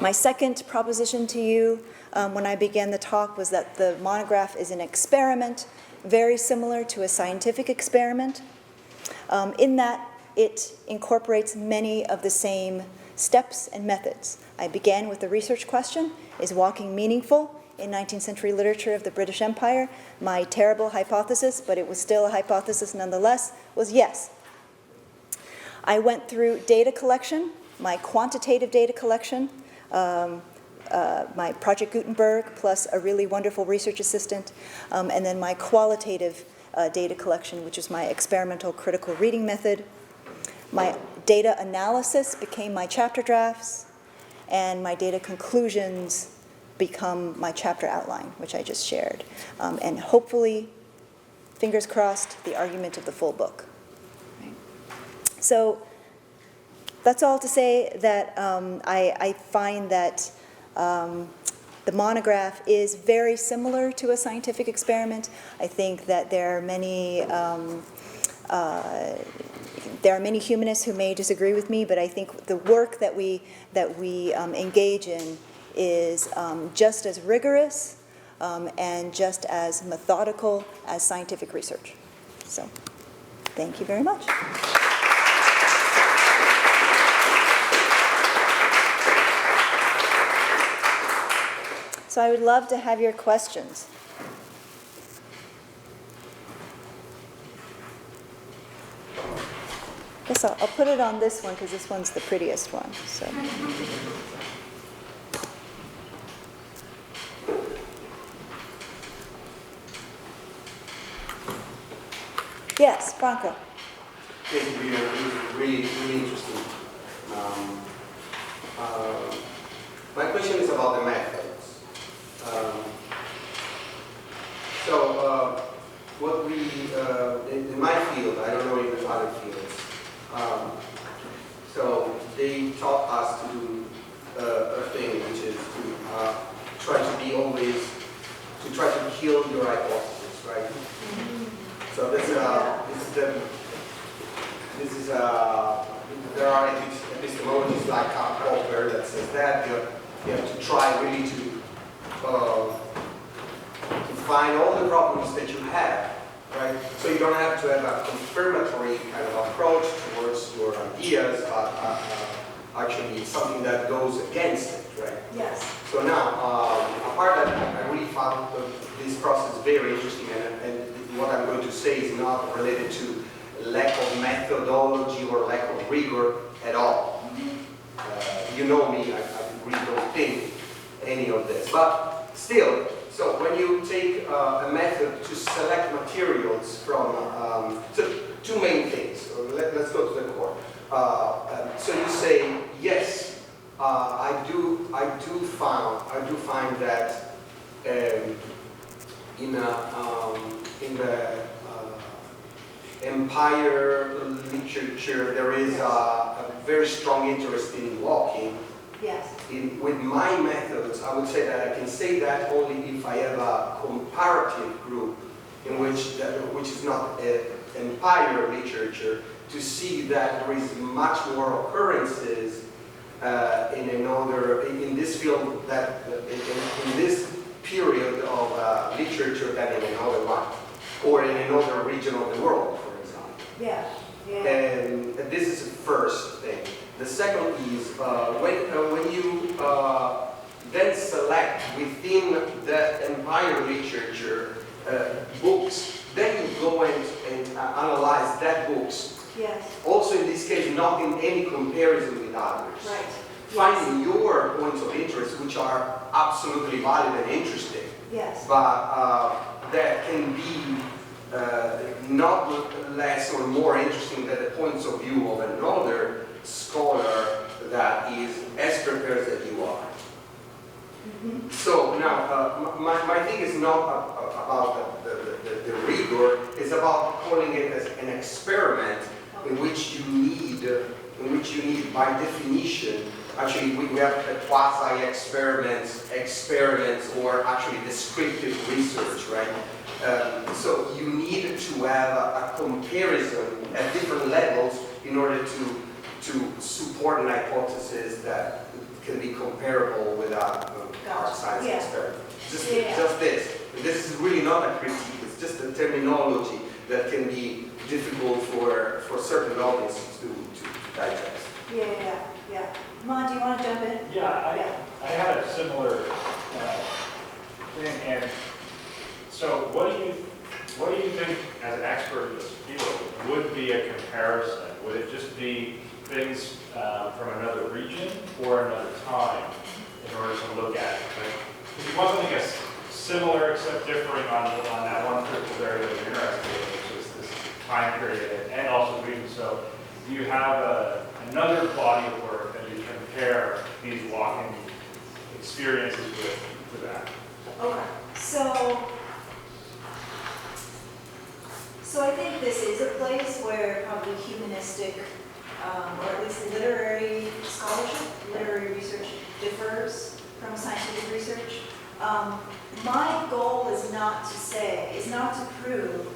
My second proposition to you when I began the talk was that the monograph is an experiment very similar to a scientific experiment, in that it incorporates many of the same steps and methods. I began with the research question, is walking meaningful in 19th century literature of the British Empire? My terrible hypothesis, but it was still a hypothesis nonetheless, was yes. I went through data collection, my quantitative data collection, my Project Gutenberg plus a really wonderful research assistant, and then my qualitative data collection, which is my experimental critical reading method. My data analysis became my chapter drafts, and my data conclusions become my chapter outline, which I just shared. And hopefully, fingers crossed, the argument of the full book. Right? So that's all to say that I find that the monograph is very similar to a scientific experiment. I think that there are many humanists who may disagree with me, but I think the work that we engage in is just as rigorous and just as methodical as scientific research. So, thank you very much. So I would love to have your questions. Guess I'll put it on this one because this one's the prettiest one. So. Yes, Franco. Thank you, Vivian. It was really interesting. My question is about the methods. What we, in my field, I don't know in other fields, so they taught us to do a thing, which is to try to be always, to try to kill your hypothesis, right? So there are epistemologies like Popper that says that you have to try really to find all the problems that you have, right? So you don't have to have a confirmatory kind of approach towards your ideas, but actually something that goes against it, right? Yes. So now, a part that I really found this process very interesting, and what I'm going to say is not related to lack of methodology or lack of rigor at all. You know me, I really don't think any of this. But still, so when you take a method to select materials from, so two main things. So let's go to the core. So you say, yes, I do find that in the empire literature, there is a very strong interest in walking. Yes. With my methods, I would say that I can say that only if I have a comparative group in which is not empire literature, to see that there is much more occurrences in this field, that in this period of literature than in another one, or in another region of the world, for example. Yeah. Yeah. And this is the first thing. The second is when you then select within the empire literature books, then you go and analyze that books. Yes. Also in this case, not in any comparison with others. Right. Finding your points of interest, which are absolutely valid and interesting. Yes. But that can be not less or more interesting than the points of view of another scholar that is as prepared as you are. Mm-hmm. So now, my thing is not about the rigor, it's about calling it as an experiment in which you need by definition, actually we have a quasi-experiments, or actually descriptive research, right? So you need to have a comparison at different levels in order to support an hypothesis that can be comparable with a hard science experiment. Just this. This is really not a critique, it's just a terminology that can be difficult for certain audiences to digest. Yeah. Mon, do you want to jump in? Yeah, I had a similar thing, and so what do you think, as an expert in this field, would be a comparison? Would it just be things from another region or another time in order to look at it? If you want something that's similar except differing on that one critical area that you're interested in, which is this time period and also region. So do you have another body of work that you compare these walking experiences with that? Okay. So I think this is a place where probably humanistic, or at least literary scholarship, literary research differs from scientific research. My goal is not to prove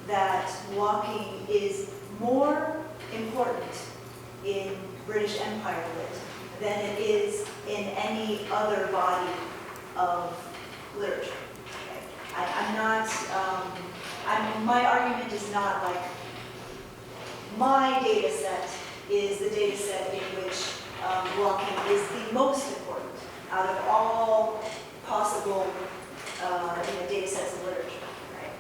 that walking is more important in British Empire lit than it is in any other body of literature. Okay? I'm not, my argument is not like my data set is the data set in which walking is the most important out of all possible data sets in literature. Right?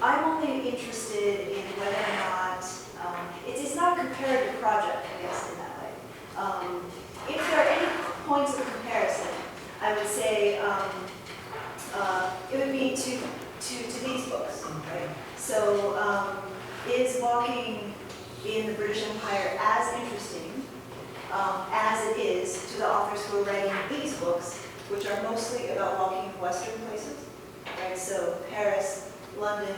I'm only interested in whether or not, it's not a comparative project, I guess, in that way. If there are any points of comparison, I would say it would be to these books, right? So is walking in the British Empire as interesting as it is to the authors who are writing these books, which are mostly about walking in Western places, right? So Paris, London,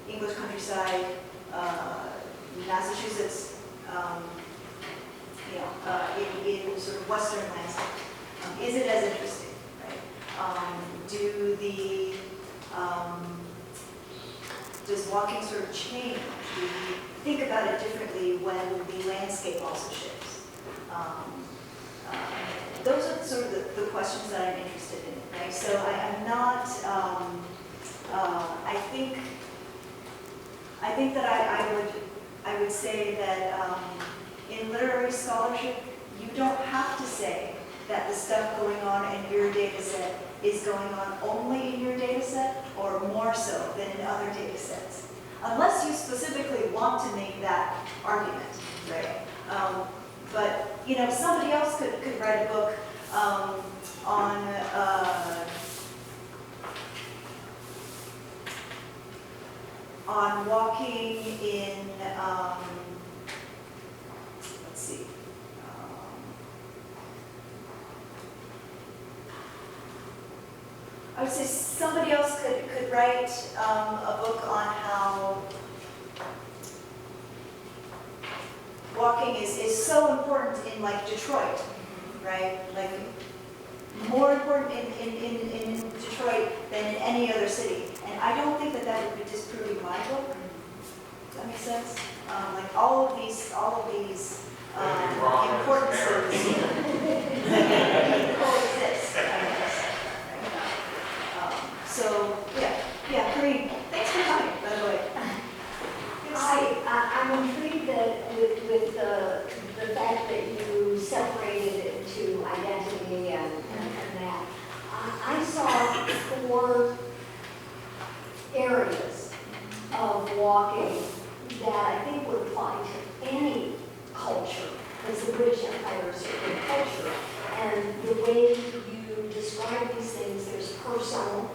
English countryside, Massachusetts, in sort of Western landscape. Is it as interesting, right? Does walking sort of change? Do we think about it differently when the landscape also shifts? Those are sort of the questions that I'm interested in, right? So I'm not, I think that I would say that in literary scholarship, you don't have to say that the stuff going on in your data set is going on only in your data set or more so than in other data sets. Unless you specifically want to make that argument, right? But, somebody else could write a book on walking in, let's see, I would say somebody else could write a book on how walking is so important in like Detroit, right? Like more important in Detroit than in any other city. And I don't think that would be disproving my book. Does that make sense? Like all of these importances coexist, I guess. So yeah, Kareem, thanks for coming, by the way. I'm intrigued that with the fact that you separated it into identity and that. I saw 4 areas of walking that I think would apply to any culture, because the British Empire is a big culture. And the way you describe these things, there's personal,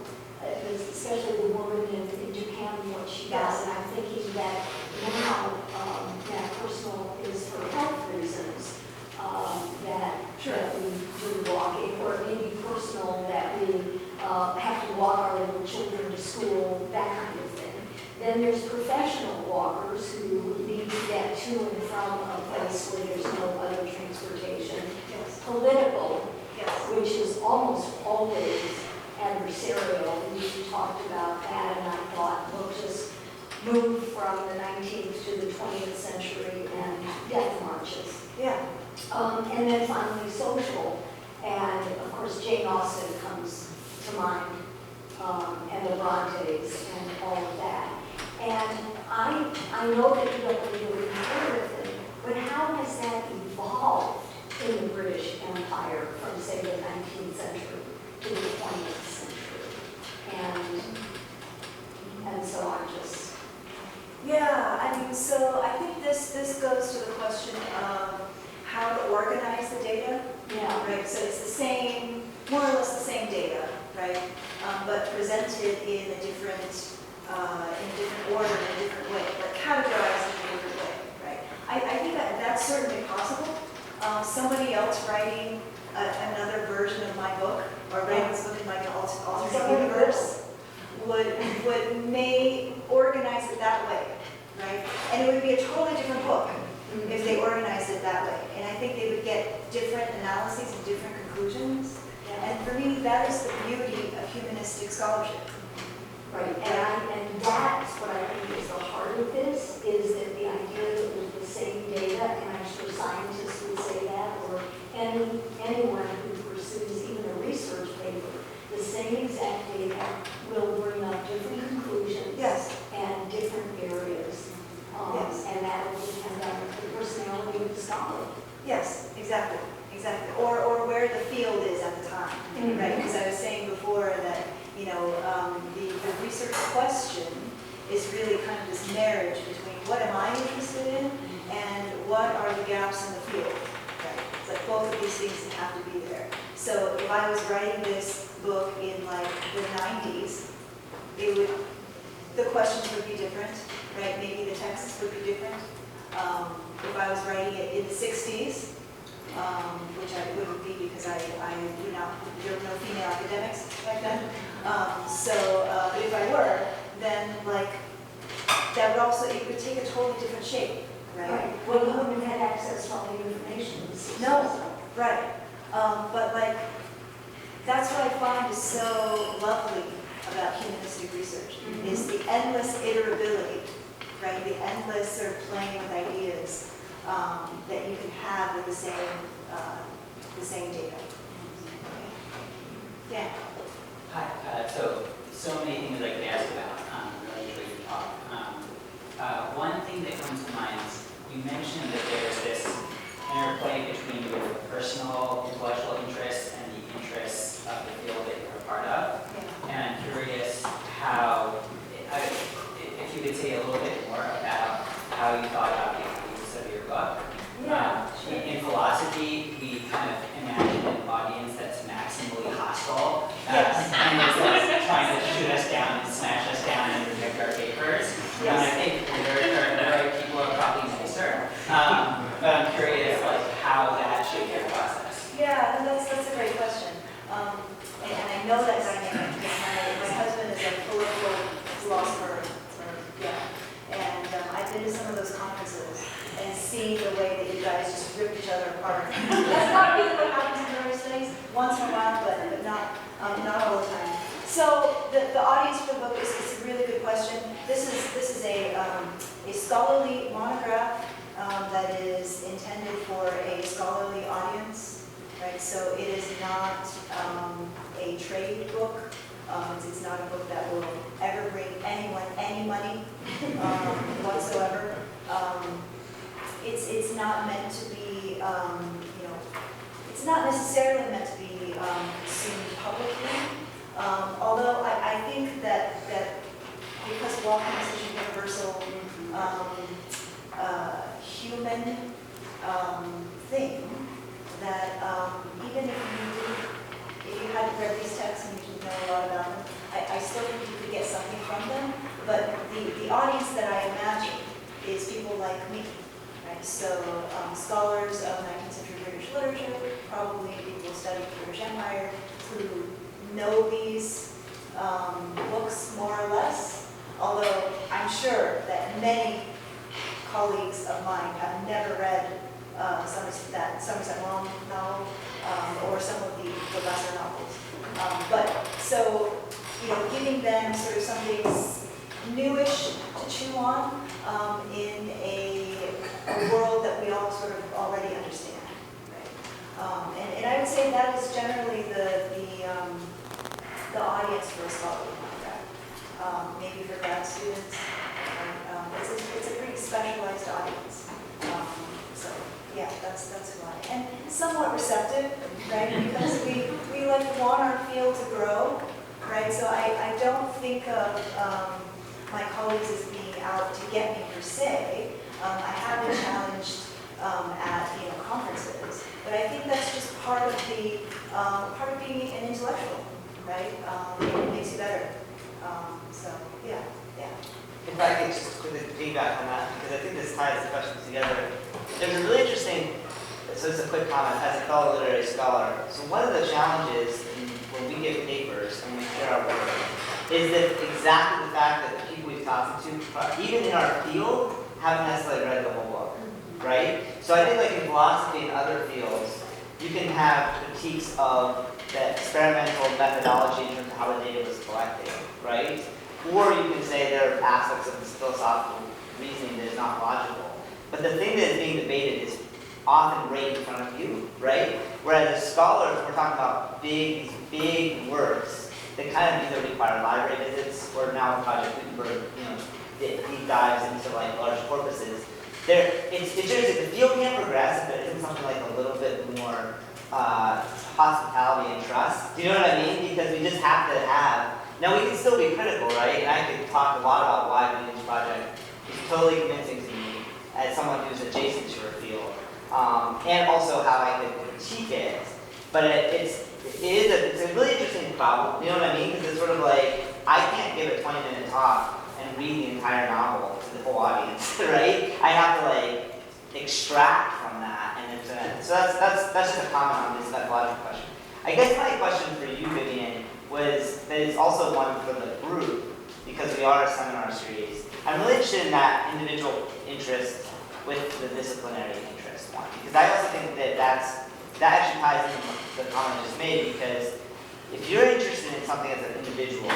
especially the woman in Japan and what she does. And I'm thinking that now that personal is for health reasons, that we do walking, or maybe personal that we have to walk our little children to school, that kind of thing. Then there's professional walkers who need to get to and from a place where there's no other transportation. Yes. Political, Yes. which is almost always adversarial, and you talked about that, and I thought, we'll just move from the 19th to the 20th century and death marches. Yeah. And then finally social, and of course Jane Austen comes to mind, and the Brontes and all of that. And I know that you don't really compare with it, but how has that evolved in the British Empire from, say, the 19th century to the 20th century? And so I'm just... Yeah, so I think this goes to the question of how to organize the data. Yeah. Right, so it's the same, more or less the same data, right? But presented in a different order, in a different way, but categorized in a different way, right? I think that that's certainly possible. Somebody else writing another version of my book, or writing this book in my alternate universe, may organize it that way, right? And it would be a totally different book if they organized it that way. And I think they would get different analyses and different conclusions. And for me, that is the beauty of humanistic scholarship. Right, and that's what I think is the heart of this, is that the idea that with the same data, and I'm sure scientists would say research question is really kind of this marriage between what am I interested in and what are the gaps in the field, right? It's like both of these things have to be there. So if I was writing this book in like the 90s, the questions would be different, right? Maybe the texts would be different. If I was writing it in the 60s, which I wouldn't be because there were no female academics back then. But if I were, then like, that would also, it would take a totally different shape, right? Right, well, you wouldn't have had access to all the information. No, right. But like, that's what I find is so lovely about humanistic research, is the endless iterability, right? The endless sort of playing with ideas that you can have with the same data. Yeah. Hi. So many things I could ask about related to talk. One thing that comes to mind is you mentioned that there's this interplay between your personal intellectual interests and the interests of the field that you're a part of. Yeah. And I'm curious how, if you could say a little bit more about how you thought about the thesis of your book. Yeah. In philosophy, we kind of imagine an audience that's maximally hostile, Yes. and is trying to shoot us down and smash us down and reject our papers. Yes. And I think literary people are probably nicer, but I'm curious, like, how that shaped your process. Yeah, no, that's a great question. And I know that dynamic because my husband is a political philosopher, and I've been to some of those conferences and see the way that you guys just rip each other apart. That's not really what happens in various things, once in a while, but not all the time. So the audience for the book is a really good question. This is a scholarly monograph that is intended for a scholarly audience, right? So it is not a trade book. It's not a book that will ever bring anyone any money whatsoever. It's not meant to be, it's not necessarily meant to be consumed publicly. Although I think that because walking is such a universal human thing, that even if you hadn't read these texts and you didn't know a lot about them, I still think you could get something from them. But the audience that I imagine is people like me, right? So scholars of 19th century British literature, probably people studying the British Empire, who know these books more or less, although I'm sure that many colleagues of mine have never read Somerset Maugham novel or some of the lesser novels. But so, giving them sort of something newish to chew on in a world that we all sort of already understand. Right? And I would say that is generally the audience for a scholarly monograph. Maybe for grad students, it's a pretty specialized audience. So yeah, that's why. And somewhat receptive, right? Because we like want our field to grow, right? So I don't think of my colleagues as being out to get me per se. I have been challenged at conferences, but I think that's just part of being an intellectual, right? It makes you better. So yeah. If I could just quickly feedback on that, because I think this ties the questions together. There's a really interesting, so it's a quick comment, as a fellow literary scholar. So one of the challenges when we give papers and we share our work is that exactly the fact that the people we've talked to, even in our field, haven't necessarily read the whole book, right? So I think like in philosophy and other fields, you can have critiques of the experimental methodology in terms of how the data was collected, right? Or you can say there are aspects of this philosophical reasoning that is not logical. But the thing that is being debated is often right in front of you, right? Whereas as scholars, we're talking about big works that kind of either require library visits or now Project Gutenberg, deep dives into like large corpuses. It's interesting, the field can progress, but it's something like a little bit more hospitality and trust. Do you know what I mean? Because we just have to have. Now we can still be critical, right? And I could talk a lot about why Vivian's project is totally convincing to me as someone who's adjacent to her field, and also how I could critique it. But it's a really interesting problem, you know what I mean? Because it's sort of like, I can't give a 20-minute talk and read the entire novel to the whole audience, right? I have to like extract from that and then present it. So that's just a comment on this methodological question. I guess my question for you, Vivian, was that it's also one for the group, because we are a seminar series. I'm really interested in that individual interest with the disciplinary interest one, because I also think that that actually ties into the comment I just made, because if you're interested in something as an individual,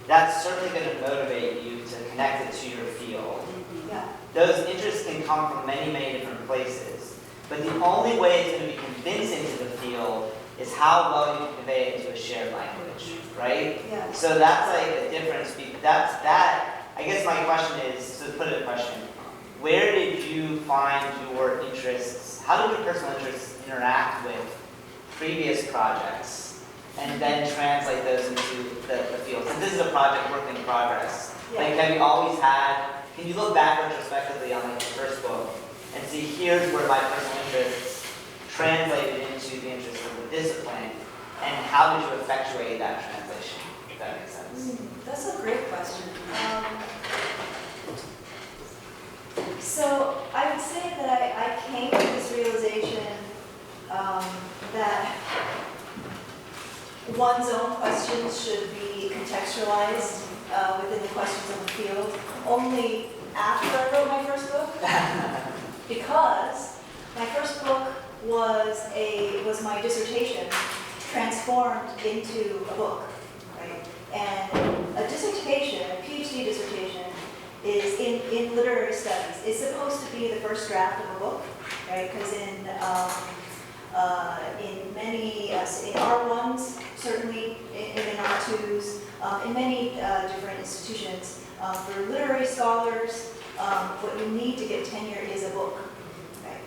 that's certainly going to motivate you to connect it to your field. Yeah. Those interests can come from many, many different places, but the only way it's going to be convincing to the field is how well you can convey it into a shared language, right? Yeah. So that's like a difference. I guess my question is, to put it in question, where did you find your interests, how did your personal interests interact with previous projects and then translate those into the field? So this is a project work in progress. Like, have you always had, can you look back retrospectively on like the first book and see here's where my personal interests translated into the interests of the discipline, and how did you effectuate that translation, if that makes sense? That's a great question. So I would say that I came to this realization that one's own questions should be contextualized within the questions of the field only after I wrote my first book, because my first book was my dissertation transformed into a book, right? And a dissertation, a PhD dissertation, is in literary studies. It's supposed to be the first draft of a book, right? Because in many, in R1s, certainly in R2s, in many different institutions, for literary scholars, what you need to get tenure is a book, right?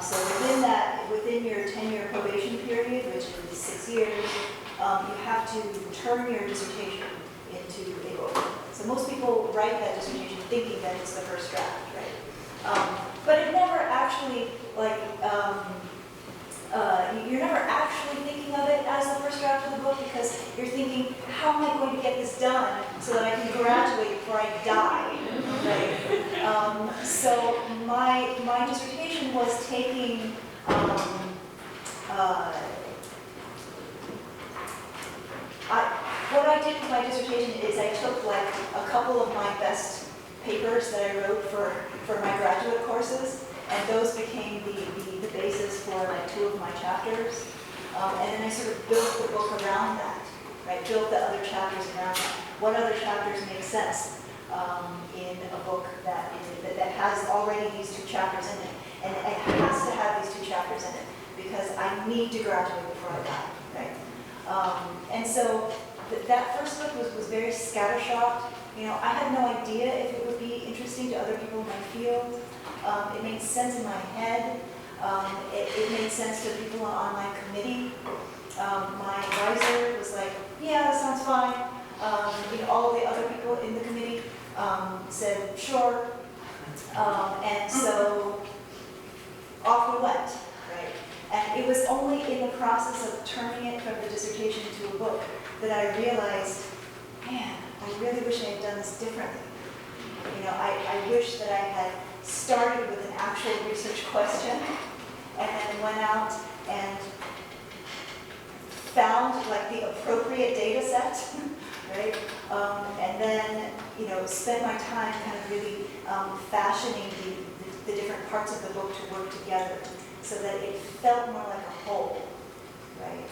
So within your tenure probation period, which is 6 years, you have to turn your dissertation into a book. So most people write that dissertation thinking that it's the first draft, right? But it never actually, you're never actually thinking of it as the first draft of the book, because you're thinking, how am I going to get this done so that I can graduate before I die, right? So my dissertation was taking what I did with my dissertation is I took like a couple of my best papers that I wrote for my graduate courses, and those became the basis for like 2 of my chapters. And then I sort of built the book around that, right? Built the other chapters around that. What other chapters make sense in a book that has already these 2 chapters in it? And it has to have these 2 chapters in it, because I need to graduate before I die, right? And so that first book was very scattershot. You know, I had no idea if it would be interesting to other people in my field. It made sense in my head. It made sense to people on my committee. My advisor was like, yeah, that sounds fine. You know, all of the other people in the committee said, sure. And so off we went, right? And it was only in the process of turning it from the dissertation to a book that I realized, man, I really wish I had done this differently. You know, I wish that I had started with an actual research question and then went out and found like the appropriate data set, right? And then, you know, spent my time kind of really fashioning the different parts of the book to work together so that it felt more like a whole, right?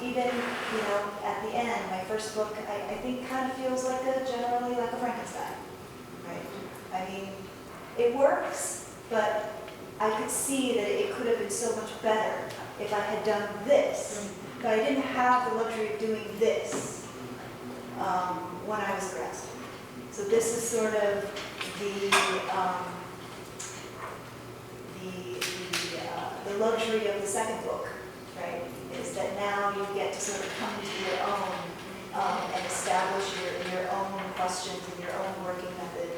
Even, you know, at the end, my first book, I think kind of feels like generally like a Frankenstein, right? I mean, it works, but I could see that it could have been so much better if I had done this, but I didn't have the luxury of doing this when I was a grad student. So this is sort of the luxury of the second book, right? Is that now you get to sort of come into your own and establish questions in your own working method.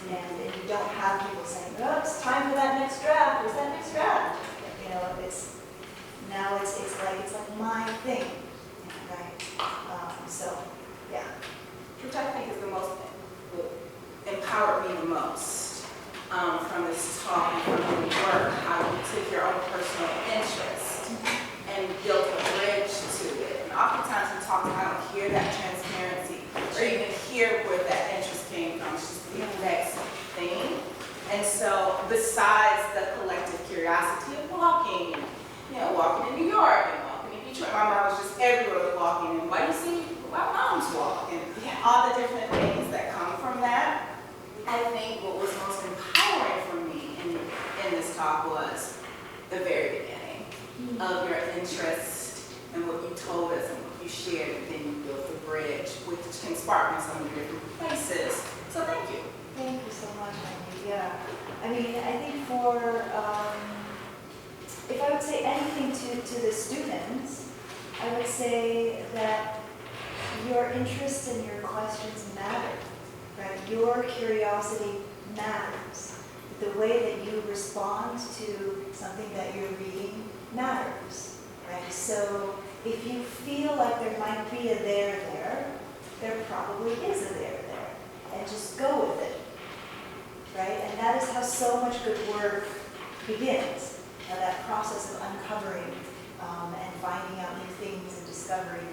And you don't have people saying, oh, it's time for that next draft, where's that next draft? You know, it's like my thing, right? So, yeah. Which I think is the most, empowered me the most from this talk and from the work, how you took your own personal interest and built a bridge to it. And oftentimes we talk about, I don't hear that transparency or even hear where that interest came from. It's just the next thing. And so besides the collective curiosity of walking, walking in New York and walking in Detroit, my mom was just everywhere walking. And why do you see my mom's walk? And all the different things that come from that. I think what was most empowering for me in this talk was the very beginning of your interest and what you told us and what you shared, and then you built the bridge, which can spark in so many different places. So thank you. Thank you so much, Wendy. Yeah. I mean, I think for, if I would say anything to the students, I would say that your interests and your questions matter, right? Your curiosity matters. The way that you respond to something that you're reading matters, right? So if you feel like there might be a there probably is a there. And just go with it, right? And that is how so much good work begins, that process of uncovering and finding out new things and discovery.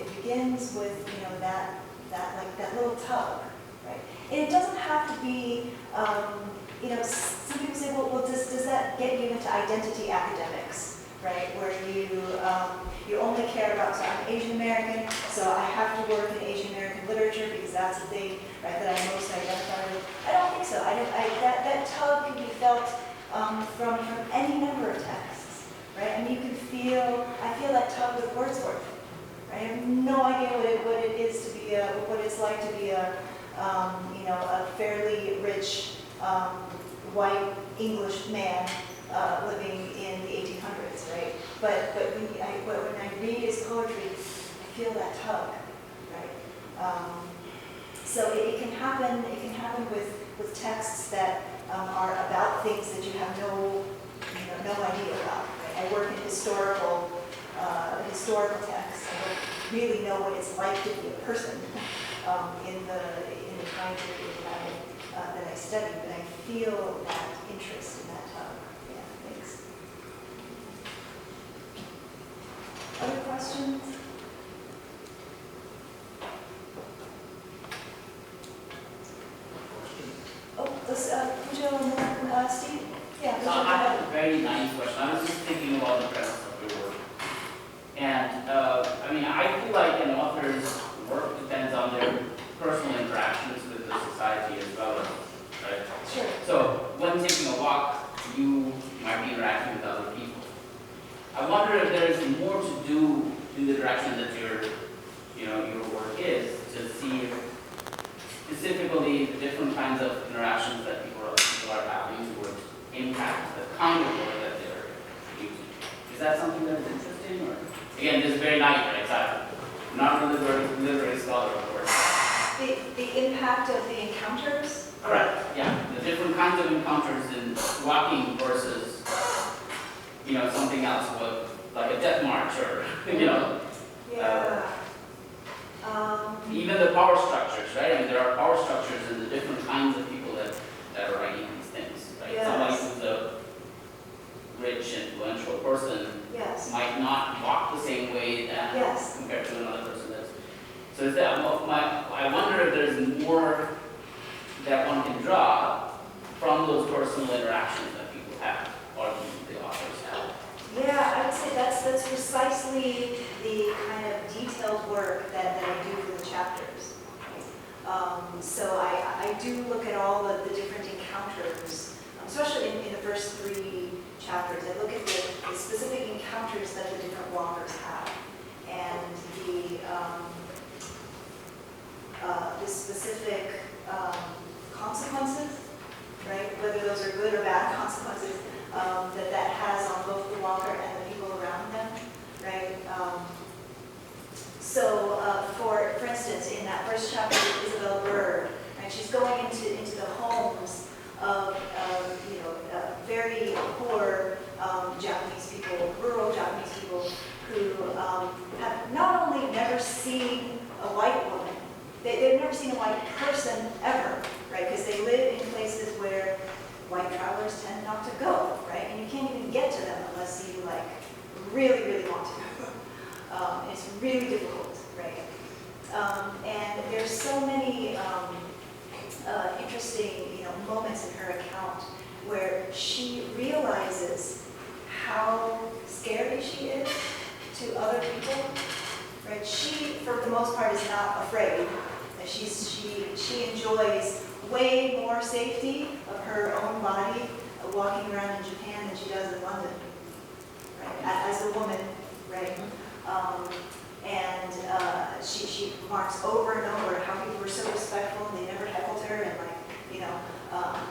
It begins with, that little tug, right? And it doesn't have to be, some people say, well, does that get you into identity academics, right? Where you only care about, so I'm Asian American, so I have to work in Asian American literature because that's the thing, right, that I most identify with. I don't think so. That tug can be felt from any number of texts, right? I mean, I feel that tug with Wordsworth, right? I have no idea what it is to be what it's like to be a fairly rich white English man living in the 1800s, right? But when I read his poetry, I feel that tug, right? So it can happen. It can happen with texts that are about things that you have no idea about. Right? I work in historical texts. I don't really know what it's like to be a person in the time period that I study, but I feel that interest in that tug. Yeah, thanks. Other questions? Oh, Pujo and then Steve? Yeah. So I have a very nice question. I was just thinking about the premise of your work. And I feel like an author's work depends on their personal interactions with the society as well, right? Sure. So when taking a walk, you might be interacting with other people. I wonder if there is more to do in the direction that your work is, to see specifically the different kinds of interactions that people are having would impact the kind of work that they're using. Is that something that is interesting? Or again, this is very naive, right? I'm not a literary scholar, of course. The impact of the encounters? Correct, yeah. The different kinds of encounters in walking versus, something else, like a death march or, Yeah. even the power structures, right? I mean, there are power structures in the different kinds of people that are writing these things, right? Yes. Somebody who's a rich, influential person Yes. might not walk the same way that Yes. compared to another person does. So is that, I wonder if there's more that one can draw from those personal interactions that people have, or the authors have. Yeah, I would say that's precisely the kind of detailed work that I do for the chapters. So I do look at all of the different encounters, especially in the first 3 chapters. I look at the specific encounters that the different walkers have, and the specific consequences, right? Whether those are good or bad consequences that has on both the walker and the people around them, right? So for instance, in that first chapter, She's going into the homes of very poor Japanese people, rural Japanese people, who have not only never seen a white woman, they've never seen a white person ever, right? Because they live in places where white travelers tend not to go, right? And you can't even get to them unless you like really, really want to. It's really difficult, right? And there's so many interesting, moments in her account where she realizes how scary she is to other people, right? She, for the most part, is not afraid. She enjoys way more safety of her own body walking around in Japan than she does in London, right? As a woman, right? She remarks over and over how people were so respectful and they never heckled her, and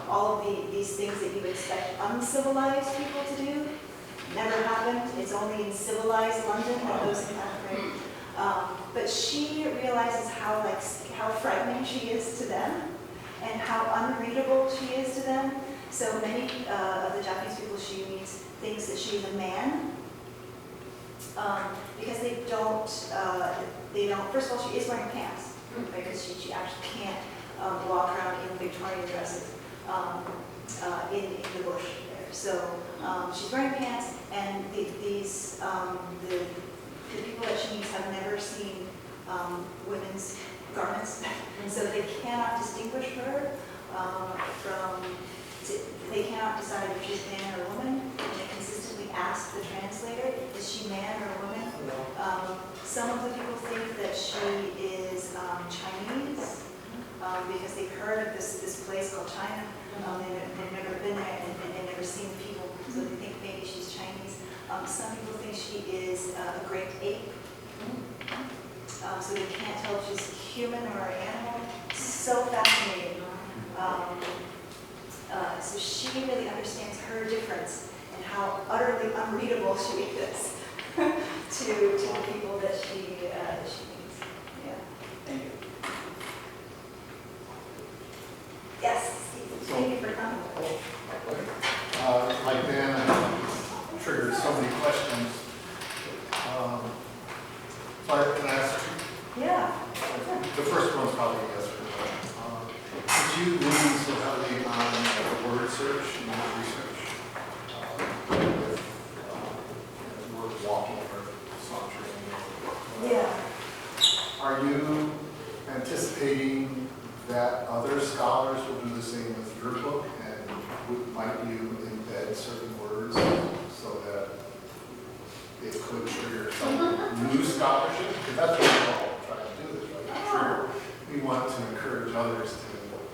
all of these things that you would expect uncivilized people to do never happened. It's only in civilized London that those things happen. But she realizes how frightening she is to them and how unreadable she is to them. So many of the Japanese people she meets thinks that she's a man. Because they don't, first of all, she is wearing pants, right? Because she actually can't walk around in Victorian dresses in the bush there. So she's wearing pants, and the people that she meets have never seen women's garments, and so they cannot distinguish her they cannot decide if she's man or woman. And they consistently ask the translator, is she man or woman? Some of the people think that she is Chinese because they've heard of this place called China. They've never been there and they've never seen the people, so they think maybe she's Chinese. Some people think she is a great ape. So they can't tell if she's human or an animal. So fascinating. So she really understands her difference and how utterly unreadable she is to the people that she meets. Yeah. Thank you. Yes, Steve, thank you for coming. Like Dan, triggered so many questions. So can I ask you? Yeah. The first one's probably a yes or no. Did you lean so heavily on word search and research with word walking or sauntering? Yeah. Are you anticipating that other scholars will do the same with your book, and might you embed certain words so that it could trigger some new scholarship? Because that's what we're all trying to do, is right? Trigger. We want to encourage others to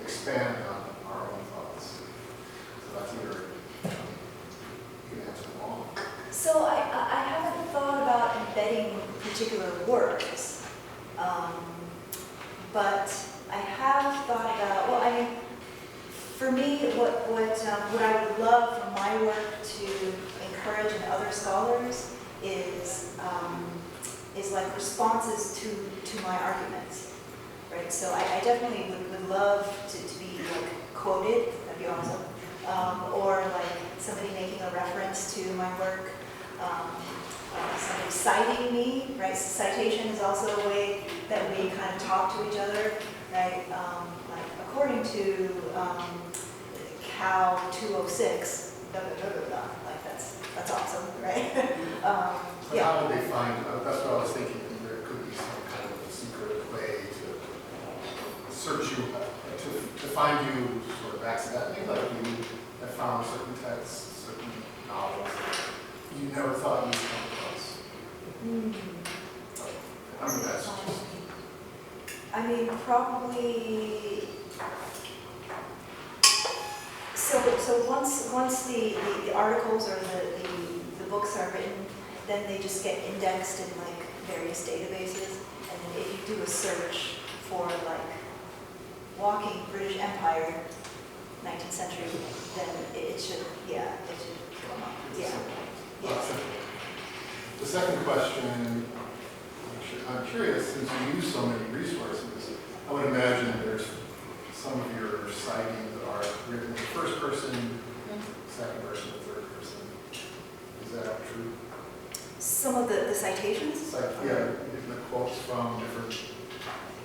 expand on our own thoughts. So that's either you can answer them all. So I haven't thought about embedding particular words, but I have thought about, well, I mean, for me, what I would love for my work to encourage in other scholars is like responses to my arguments, right? So I definitely would love to be like quoted, that'd be awesome, or like somebody making a reference to my work, somebody citing me, right? Citation is also a way that we kind of talk to each other, right? Like according to Cal 206, like that's awesome, right? So Yeah. how would they find, that's what I was thinking, there could be some kind of secret way to search you, to find you sort of accidentally, like you have found certain texts, certain novels that you never thought you'd come across. I mean, that's just... I mean, probably. So once the articles or the books are written, then they just get indexed in like various databases, and then if you do a search for like walking British Empire, 19th century, then it should come up. Yeah. Yes. The second question, I'm curious, since you use so many resources, I would imagine there's some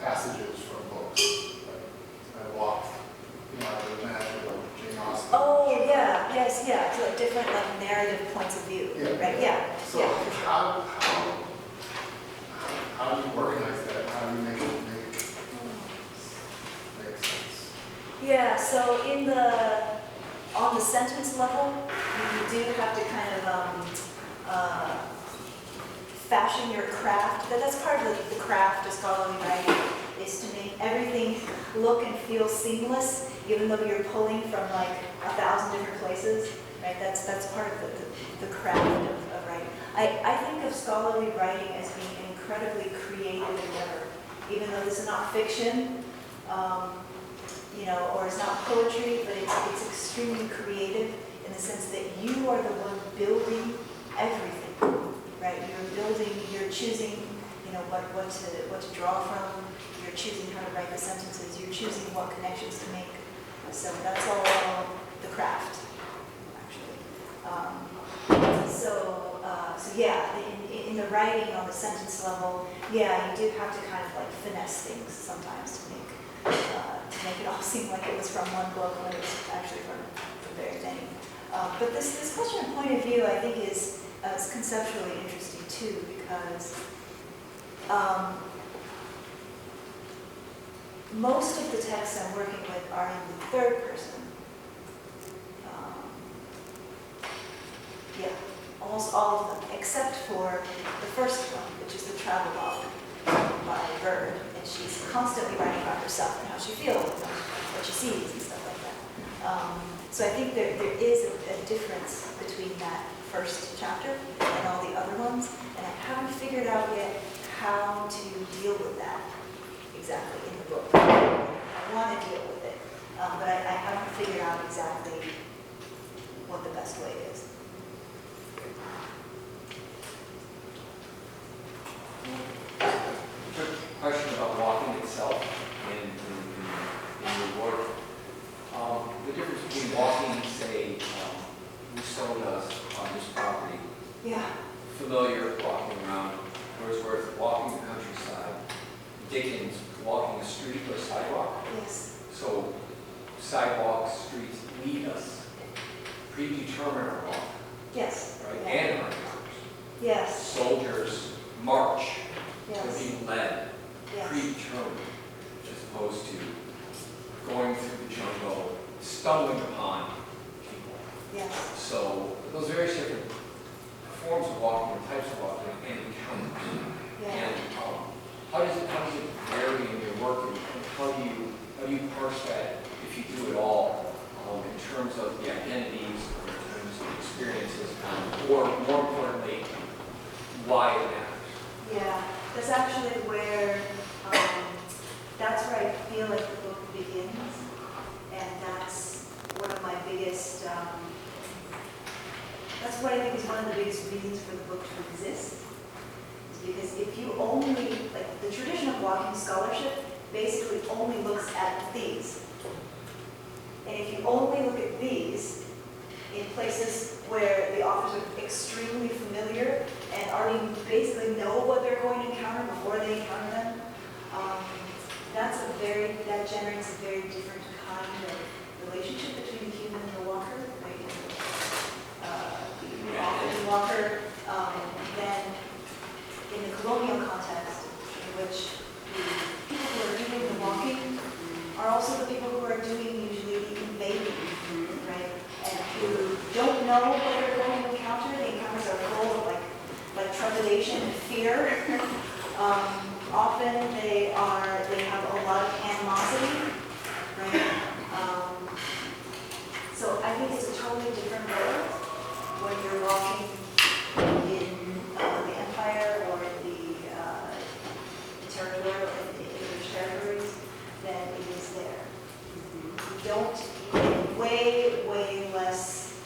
passages from books. I walked, I would imagine Jane Austen. Oh, yeah, yes, yeah, so like different like narrative points of view, Yeah. right, yeah. So Yeah, for sure. how do you organize that? How do you make sense? Yeah, so on the sentence level, you do have to kind of fashion your craft. That's part of the craft of scholarly writing, is to make everything look and feel seamless, even though you're pulling from like 1,000 different places, right? That's part of the craft of writing. I think of scholarly writing as being an incredibly creative endeavor, even though this is not fiction, or it's not poetry, but it's extremely creative in the sense that you are the one building everything, right? You're choosing, what to draw from. You're choosing how to write the sentences. You're choosing what connections to make. So that's all the craft, actually. So yeah, in the writing on the sentence level, yeah, you do have to kind of like finesse things sometimes to make it all seem like it was from one book when it was actually from very many. But this question of point of view, I think, is conceptually interesting too, because most of the texts I'm working with are in the third person. Yeah, almost all of them, except for the first one, which is the travelogue by Bird, and she's constantly writing about herself and how she feels and what she sees and stuff like that. So I think there is a difference between that first chapter and all the other ones, and I haven't figured out yet how to deal with that exactly in the book. I want to deal with it, but I haven't figured out exactly what the best way is. Question about walking itself in your work. The difference between walking, say, Rousseau does on this property, Yeah. familiar walking around, Wordsworth walking the countryside, Dickens walking a street or sidewalk. Yes. So sidewalks, streets lead us, predetermine our walk, Yes. right? Yeah. And our encounters. Yes. Soldiers march, they're Yes. being led, Yes. predetermined, as opposed to going through the jungle, stumbling upon people. Yes. So those various different forms of walking and types of walking and encounters. Yeah. And how does it vary in your work, and how do you parse that, if you do it all, in terms of the identities, or in terms of experiences, or more importantly, why it matters? Yeah. That's actually where I feel like the book begins, and that's one of my biggest. That's what I think is one of the biggest reasons for the book to exist. Is because if you only, like the tradition of walking scholarship basically only looks at these. And if you only look at these in places where the authors are extremely familiar and already basically know what they're going to encounter before they encounter them, that generates a very different kind of relationship between the human and the walker, right? The author and the walker, then in the colonial context, in which the people who are doing the walking are also the people who are doing usually the invading, right? And who don't know what they're going to encounter. The encounters are full of like trepidation and fear. Often they have a lot of animosity, right? So I think it's a totally different world when you're walking in the Empire or in the territorial, in the English territories than it is there. You don't, way less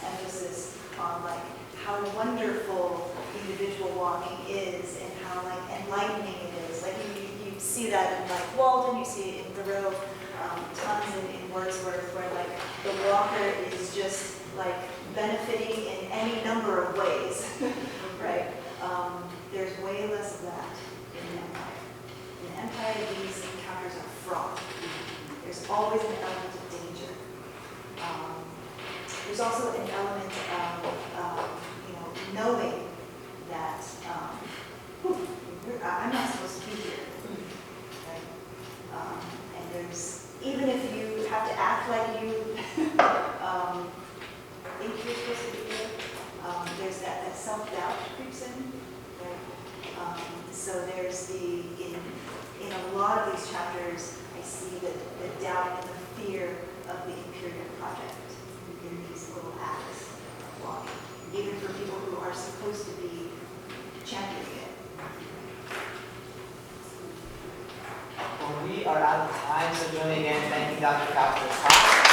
emphasis on like how wonderful individual walking is and how like enlightening it is. Like you see that in like Walden, you see it in Thoreau, tons in Wordsworth, where like the walker is just like benefiting in any number of ways, right? There's way less of that in the Empire. In the Empire, fraught. There's always an element of danger. There's also an element of, knowing that, I'm not supposed to be here. Right? And there's, even if you have to act like you think you're supposed to be here, there's that self-doubt creeps in. Right? So there's in a lot of these chapters, I see the doubt and the fear of the Imperial project in these little acts of walking, even for people who are supposed to be championing it. Well, we are out of time, so join me again in thanking Dr. Cow for his talk.